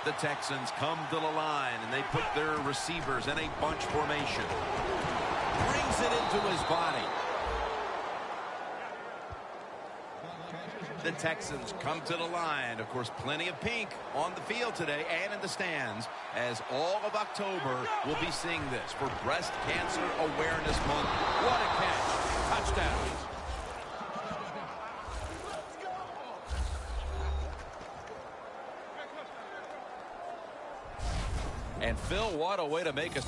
The Texans come to the line, and they put their receivers in a bunch formation. Brings it into his body. The Texans come to the line. Of course, plenty of pink on the field today and in the stands, as all of October will be seeing this for Breast Cancer Awareness Month. What a catch. Touchdown. And Phil, what a way to make us.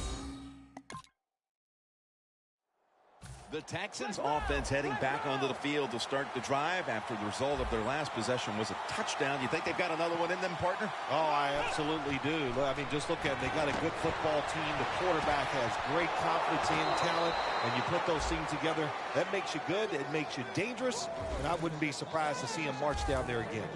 The Texans offense heading back onto the field to start the drive after the result of their last possession was a touchdown. You think they've got another one in them, partner? Oh, I absolutely do. I mean, just look at it. They got a good football team. The quarterback has great confidence and talent, and you put those things together, that makes you good. It makes you dangerous, and I wouldn't be surprised to see him march down there again.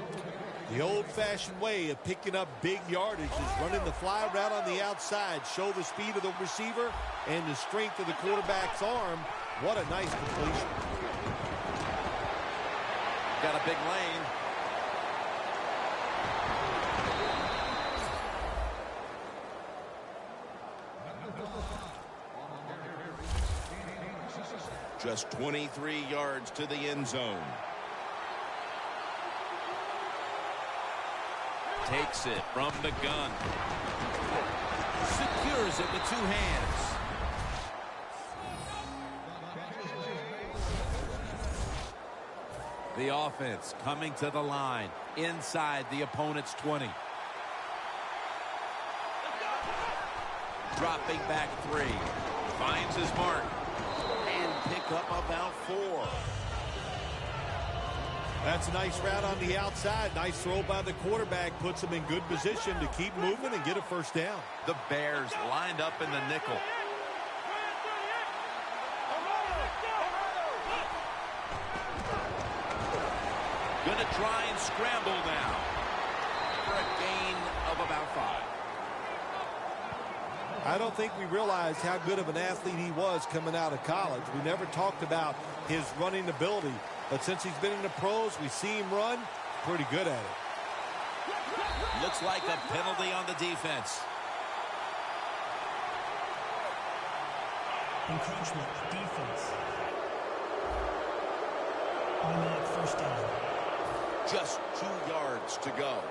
The old-fashioned way of picking up big yardage is running the fly route on the outside, show the speed of the receiver and the strength of the quarterback's arm. What a nice completion. Got a big lane. Just 23 yards to the end zone. Takes it from the gun. Secures it with two hands. The offense coming to the line inside the opponent's 20. Dropping back 3. Finds his mark. And pick up about 4. That's a nice route on the outside. Nice throw by the quarterback. Puts him in good position to keep moving and get a first down. The Bears lined up in the nickel. Going to try and scramble now for a gain of about 5. I don't think we realized how good of an athlete he was coming out of college. We never talked about his running ability. But since he's been in the pros, we see him run. Pretty good at it. Looks like a penalty on the defense. Encroachment, defense. Automatic first down. Just 2 yards to go.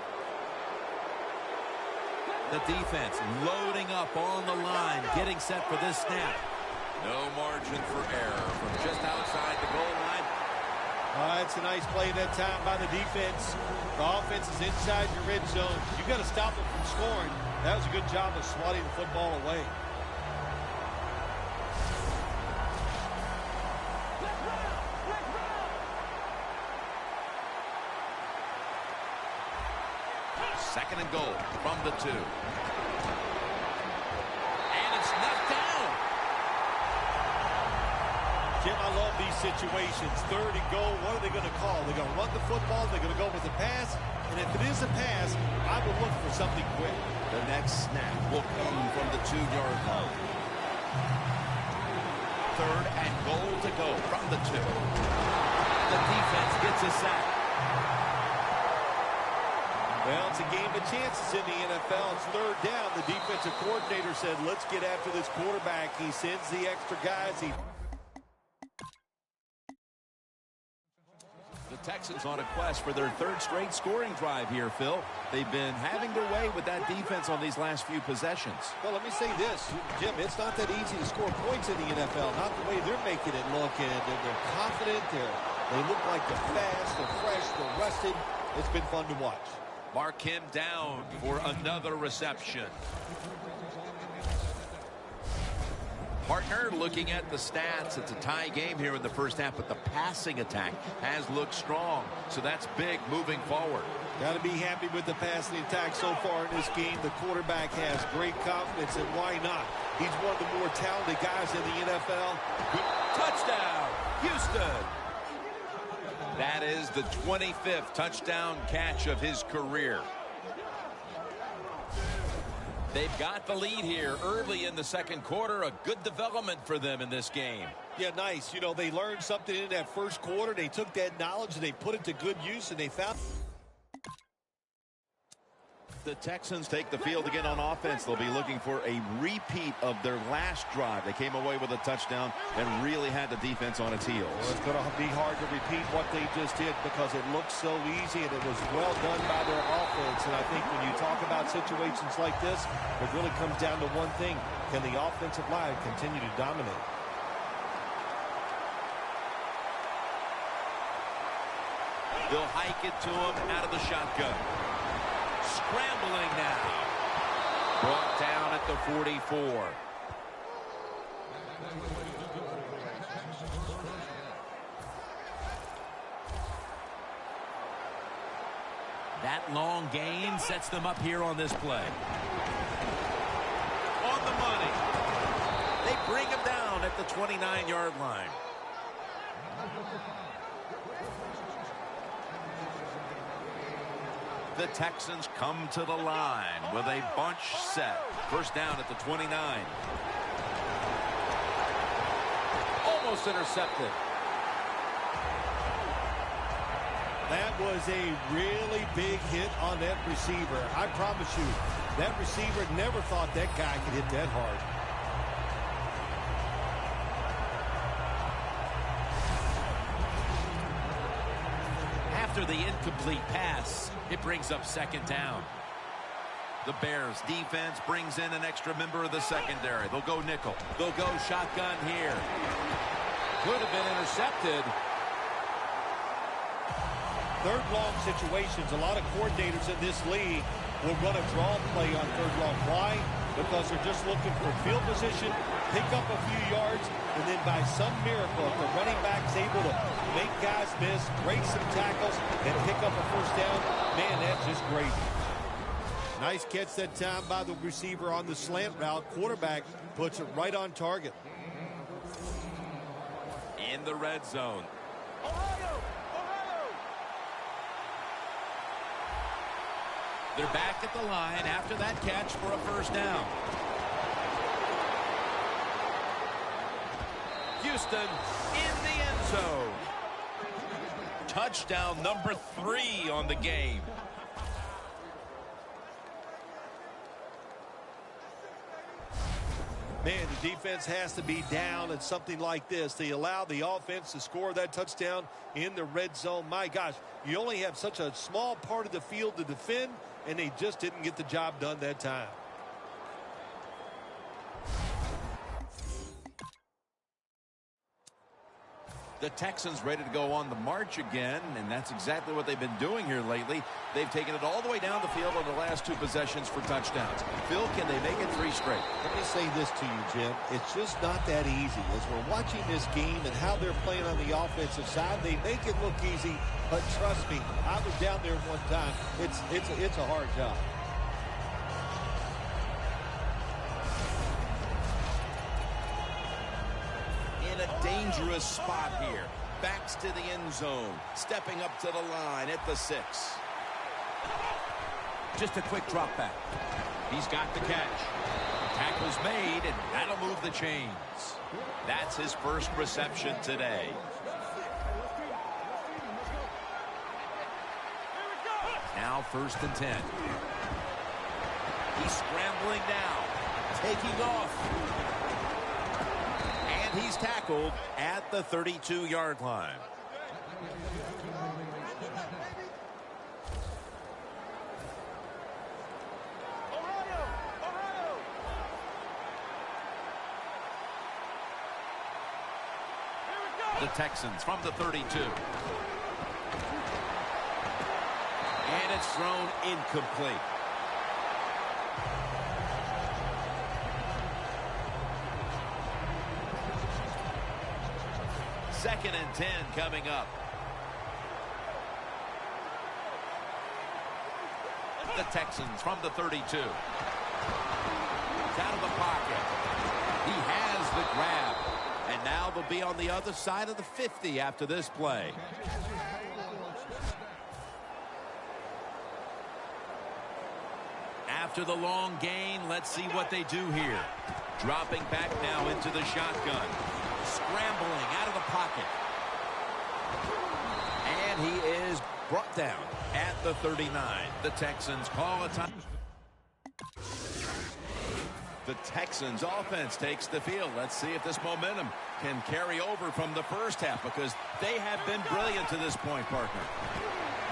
The defense loading up on the line, getting set for this snap. No margin for error from just outside the goal line. It's a nice play that time by the defense. The offense is inside your red zone. You've got to stop them from scoring. That was a good job of swatting the football away. Second and goal from the 2. And it's knocked down. Jim, I love these situations. Third and goal. What are they going to call? They're going to run the football. They're going to go with a pass. And if it is a pass, I would look for something quick. The next snap will come from the 2-yard line. 3rd and goal to go from the 2. The defense gets a sack. Well, it's a game of chances in the NFL. It's 3rd down. The defensive coordinator said, let's get after this quarterback. He sends the extra guys. The Texans on a quest for their 3rd straight scoring drive here, Phil. They've been having their way with that defense on these last few possessions. Well, let me say this, Jim, it's not that easy to score points in the NFL, not the way they're making it look, and they're confident, they look like they're fast, they're fresh, they're rested. It's been fun to watch. Mark him down for another reception. Partner, looking at the stats, it's a tie game here in the first half, but the passing attack has looked strong. So that's big moving forward. Got to be happy with the passing attack so far in this game. The quarterback has great confidence, and why not? He's one of the more talented guys in the NFL. Touchdown, Houston. That is the 25th touchdown catch of his career. They've got the lead here early in the second quarter. A good development for them in this game. Yeah, nice. You know, they learned something in that first quarter. They took that knowledge and they put it to good use, and they found... The Texans take the field again on offense. They'll be looking for a repeat of their last drive. They came away with a touchdown and really had the defense on its heels. Well, it's going to be hard to repeat what they just did because it looked so easy and it was well done by their offense. And I think when you talk about situations like this, it really comes down to one thing. Can the offensive line continue to dominate? They'll hike it to him out of the shotgun. Scrambling now. Brought down at the 44. That long gain sets them up here on this play. On the money. They bring him down at the 29-yard line. The Texans come to the line with a bunch set. First down at the 29. Almost intercepted. That was a really big hit on that receiver. I promise you, that receiver never thought that guy could hit that hard. After the incomplete pass, it brings up 2nd down. The Bears defense brings in an extra member of the secondary. They'll go nickel. They'll go shotgun here. Could have been intercepted. 3rd long situations, a lot of coordinators in this league will run a draw play on 3rd long. Why? Because they're just looking for field position, pick up a few yards, and then by some miracle, if the running back's able to make guys miss, break some tackles, and pick up a first down, man, that's just great. Nice catch that time by the receiver on the slant route. Quarterback puts it right on target. In the red zone. They're back at the line after that catch for a first down. Houston in the end zone. Touchdown number 3 on the game. Man, the defense has to be down at something like this. They allow the offense to score that touchdown in the red zone. My gosh, you only have such a small part of the field to defend, and they just didn't get the job done that time. The Texans ready to go on the march again, and that's exactly what they've been doing here lately. They've taken it all the way down the field on the last 2 possessions for touchdowns. Phil, can they make it 3 straight? Let me say this to you, Jim. It's just not that easy. As we're watching this game and how they're playing on the offensive side, they make it look easy, but trust me, I was down there one time. It's a hard job. In a dangerous spot here. backs to the end zone. Stepping up to the line at the 6. Just a quick drop back. He's got the catch. Tackle's made, and that'll move the chains. That's his first reception today. Now 1st and 10. He's scrambling now, taking off. And he's tackled at the 32-yard line. The Texans from the 32. And it's thrown incomplete. Second and 10 coming up. The Texans from the 32. It's out of the pocket. He has the grab. And now they'll be on the other side of the 50 after this play. After the long gain, let's see what they do here. Dropping back now into the shotgun. Scrambling out of the pocket. And he is brought down at the 39. The Texans call a time. The Texans offense takes the field. Let's see if this momentum can carry over from the first half, because they have been brilliant to this point, partner.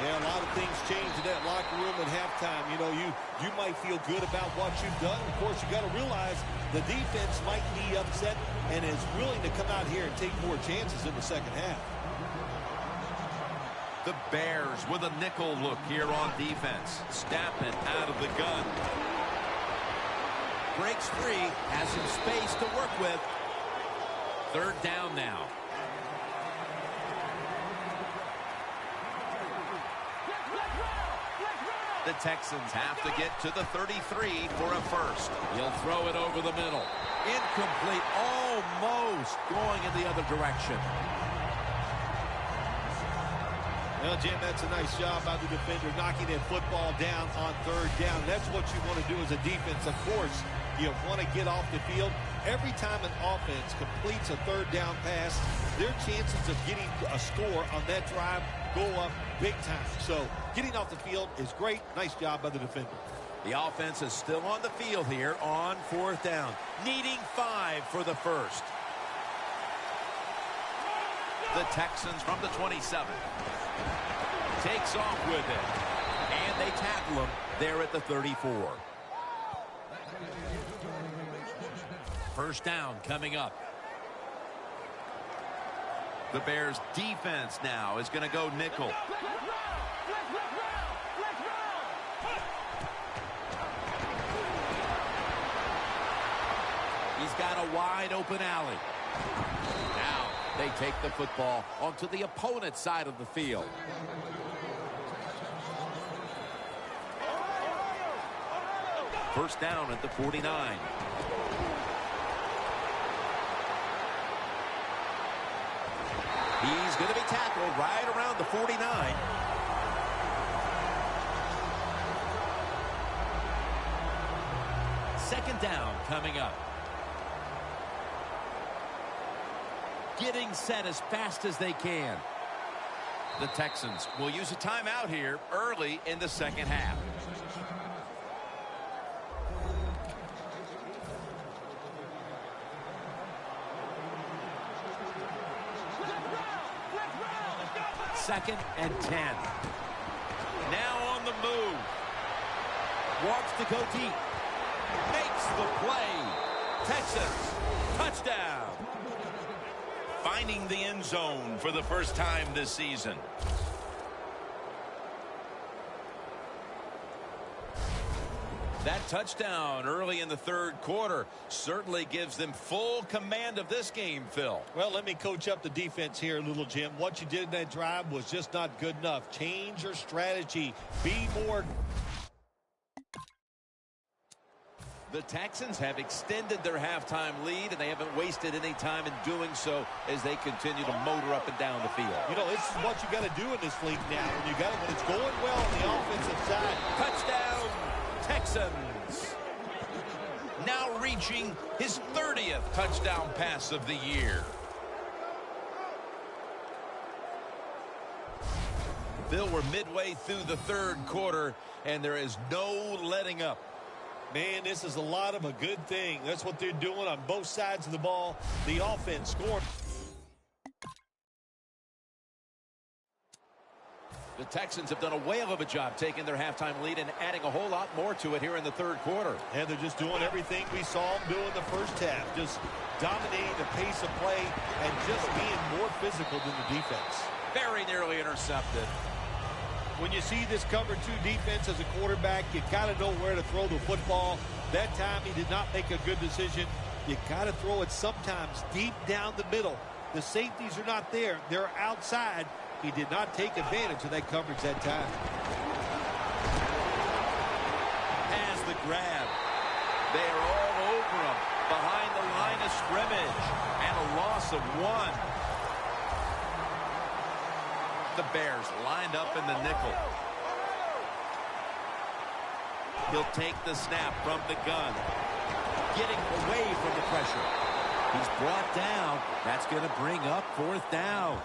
Yeah, a lot of things changed in that locker room at halftime. You know, you might feel good about what you've done. Of course, you got to realize the defense might be upset and is willing to come out here and take more chances in the second half. The Bears with a nickel look here on defense. Snapping out of the gun. Breaks free, has some space to work with. 3rd down now. The Texans have to get to the 33 for a first. He'll throw it over the middle. Incomplete, almost going in the other direction. Well, Jim, that's a nice job by the defender, knocking that football down on 3rd down. That's what you want to do as a defense. Of course, you want to get off the field. Every time an offense completes a 3rd down pass, their chances of getting a score on that drive go up big time. So getting off the field is great. Nice job by the defender. The offense is still on the field here on 4th down, needing 5 for the first. The Texans from the 27. Takes off with it. And they tackle him there at the 34. 1st down coming up. The Bears defense now is going to go nickel. He's got a wide open alley. Now they take the football onto the opponent's side of the field. First down at the 49. He's going to be tackled right around the 49. Second down coming up. Getting set as fast as they can. The Texans will use a timeout here early in the second half. Second and 10. Now on the move. Wants to go deep. Makes the play. Texans, touchdown. Finding the end zone for the first time this season. That touchdown early in the 3rd quarter certainly gives them full command of this game, Phil. Well, let me coach up the defense here a little, Jim. What you did in that drive was just not good enough. Change your strategy. Be more. The Texans have extended their halftime lead, and they haven't wasted any time in doing so as they continue to motor up and down the field. You know, this is what you got to do in this league now. When it's going well on the offensive side. Touchdown, Texans. Now reaching his 30th touchdown pass of the year. Bill, we're midway through the third quarter, and there is no letting up. Man, this is a lot of a good thing. That's what they're doing on both sides of the ball. The offense scoring. The Texans have done a whale of a job taking their halftime lead and adding a whole lot more to it here in the third quarter. And they're just doing everything we saw them do in the first half. Just dominating the pace of play and just being more physical than the defense. Very nearly intercepted. When you see this cover two defense as a quarterback, you got to know where to throw the football. That time he did not make a good decision. You got to throw it sometimes deep down the middle. The safeties are not there. They're outside. He did not take advantage of that coverage that time. Has the grab. They are all over him behind the line of scrimmage. And a loss of 1. The Bears lined up in the nickel. He'll take the snap from the gun. Getting away from the pressure. He's brought down. That's going to bring up 4th down.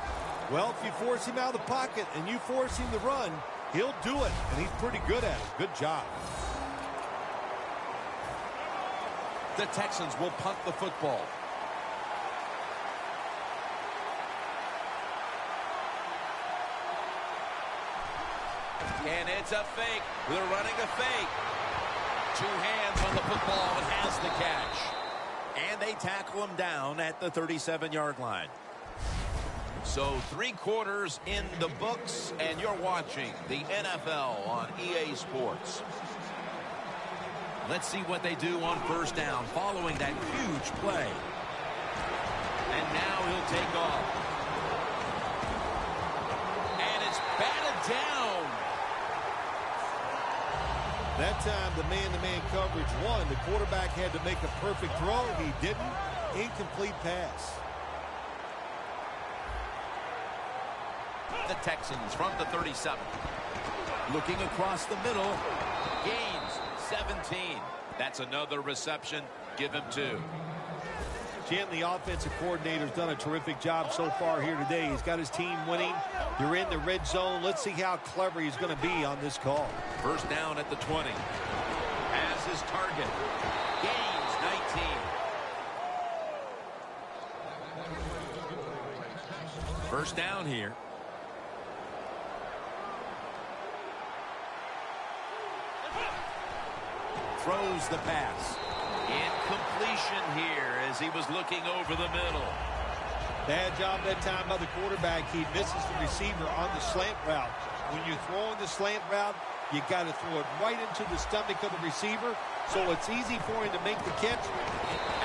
Well, if you force him out of the pocket and you force him to run, he'll do it. And he's pretty good at it. Good job. The Texans will punt the football. And it's a fake. They're running a fake. 2 hands on the football and has the catch. And they tackle him down at the 37-yard line. So 3 quarters in the books, and you're watching the NFL on EA Sports. Let's see what they do on first down following that huge play. And now he'll take off. And it's batted down. That time, the man-to-man coverage won. The quarterback had to make a perfect throw. He didn't. Incomplete pass. The Texans from the 37. Looking across the middle. Gains 17. That's another reception. Give him 2. Jim, the offensive coordinator's done a terrific job so far here today. He's got his team winning. They're in the red zone. Let's see how clever he's going to be on this call. First down at the 20. Has his target. Gains 19. First down here. Throws the pass. Incompletion here as he was looking over the middle. Bad job that time by the quarterback. He misses the receiver on the slant route. When you're throwing the slant route, you got to throw it right into the stomach of the receiver, so it's easy for him to make the catch.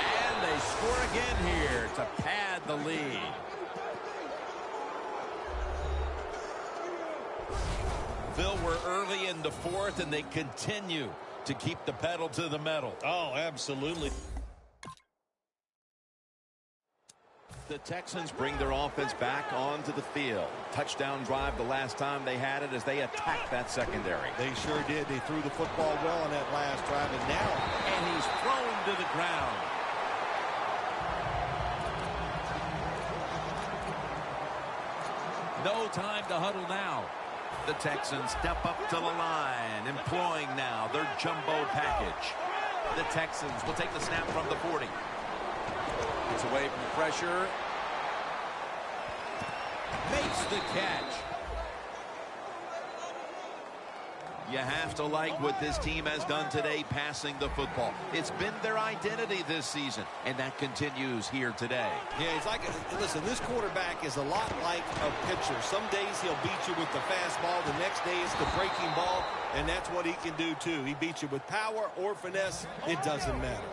And they score again here to pad the lead. Phil, we're early in the 4th, and they continue to keep the pedal to the metal. Oh, absolutely. The Texans bring their offense back onto the field. Touchdown drive the last time they had it as they attacked that secondary. They sure did. They threw the football well on that last drive, and now... And he's thrown to the ground. No time to huddle now. The Texans step up to the line, employing now their jumbo package. The Texans will take the snap from the 40. Gets away from the pressure. Makes the catch. You have to like what this team has done today passing the football. It's been their identity this season, and that continues here today. Yeah, he's like, listen, this quarterback is a lot like a pitcher. Some days he'll beat you with the fastball. The next day it's the breaking ball, and that's what he can do too. He beats you with power or finesse. It doesn't matter.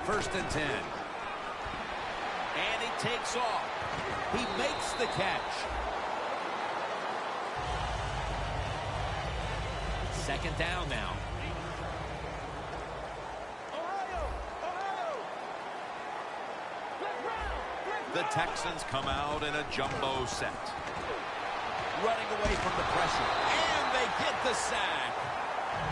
First and 10. And he takes off. He makes the catch. Second down now. The Texans come out in a jumbo set. Running away from the pressure. And they get the sack.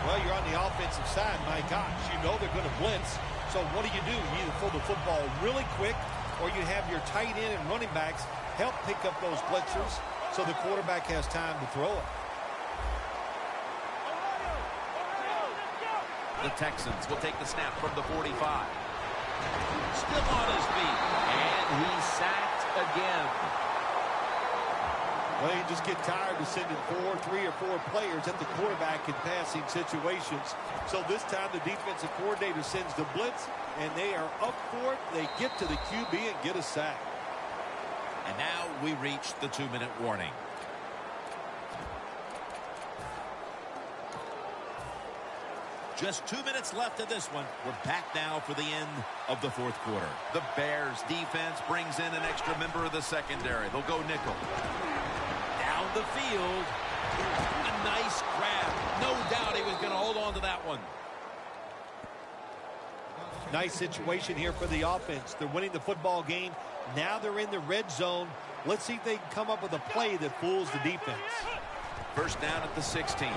Well, you're on the offensive side. My gosh, you know they're going to blitz. So what do? You either throw the football really quick or you have your tight end and running backs help pick up those blitzers so the quarterback has time to throw it. The Texans will take the snap from the 45. Still on his feet. And he's sacked again. Well, you just get tired of sending 3 or 4 players at the quarterback in passing situations. So this time the defensive coordinator sends the blitz, and they are up for it. They get to the QB and get a sack. And now we reach the 2-minute warning. Just 2 minutes left of this one. We're back now for the end of the fourth quarter. The Bears defense brings in an extra member of the secondary. They'll go nickel. Down the field. A nice grab. No doubt he was going to hold on to that one. Nice situation here for the offense. They're winning the football game. Now they're in the red zone. Let's see if they can come up with a play that fools the defense. First down at the 16.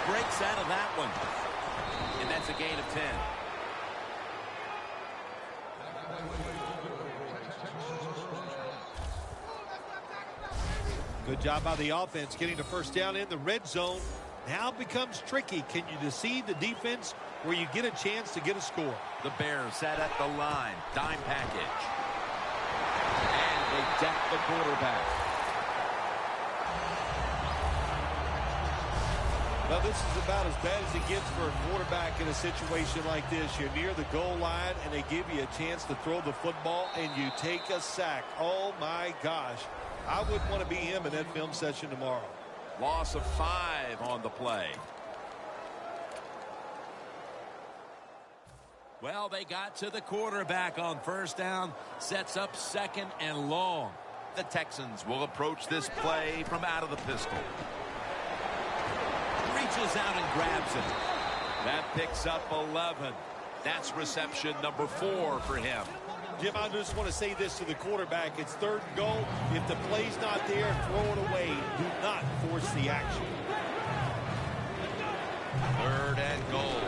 Breaks out of that one. And that's a gain of 10. Good job by the offense getting the first down in the red zone. Now it becomes tricky. Can you deceive the defense where you get a chance to get a score? The Bears set at the line. Dime package. And they deck the quarterback. Well, this is about as bad as it gets for a quarterback in a situation like this. You're near the goal line, and they give you a chance to throw the football, and you take a sack. Oh, my gosh. I wouldn't want to be him in that film session tomorrow. Loss of 5 on the play. Well, they got to the quarterback on first down. Sets up second and long. The Texans will approach this play from out of the pistol. Reaches out and grabs it. That picks up 11. That's reception number 4 for him. Jim, I just want to say this to the quarterback. It's third and goal. If the play's not there, throw it away. Do not force the action. Third and goal.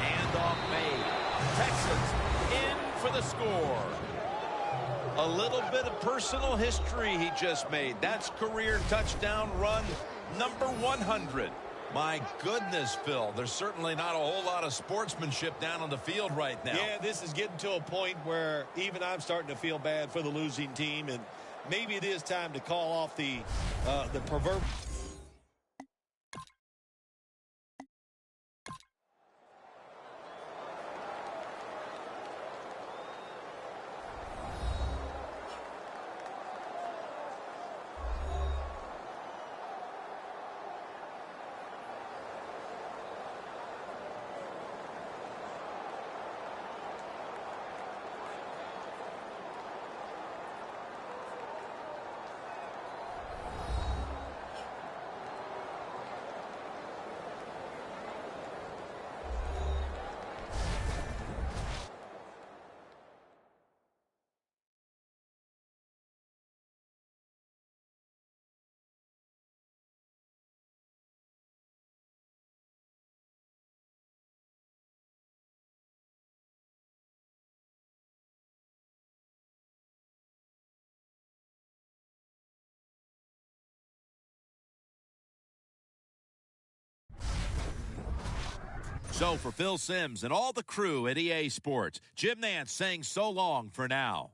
Handoff made. Texans in for the score. A little bit of personal history he just made. That's career touchdown run number 100. My goodness, Phil, there's certainly not a whole lot of sportsmanship down on the field right now. Yeah, this is getting to a point where even I'm starting to feel bad for the losing team, and maybe it is time to call off the proverbial. So for Phil Simms and all the crew at EA Sports, Jim Nantz saying so long for now.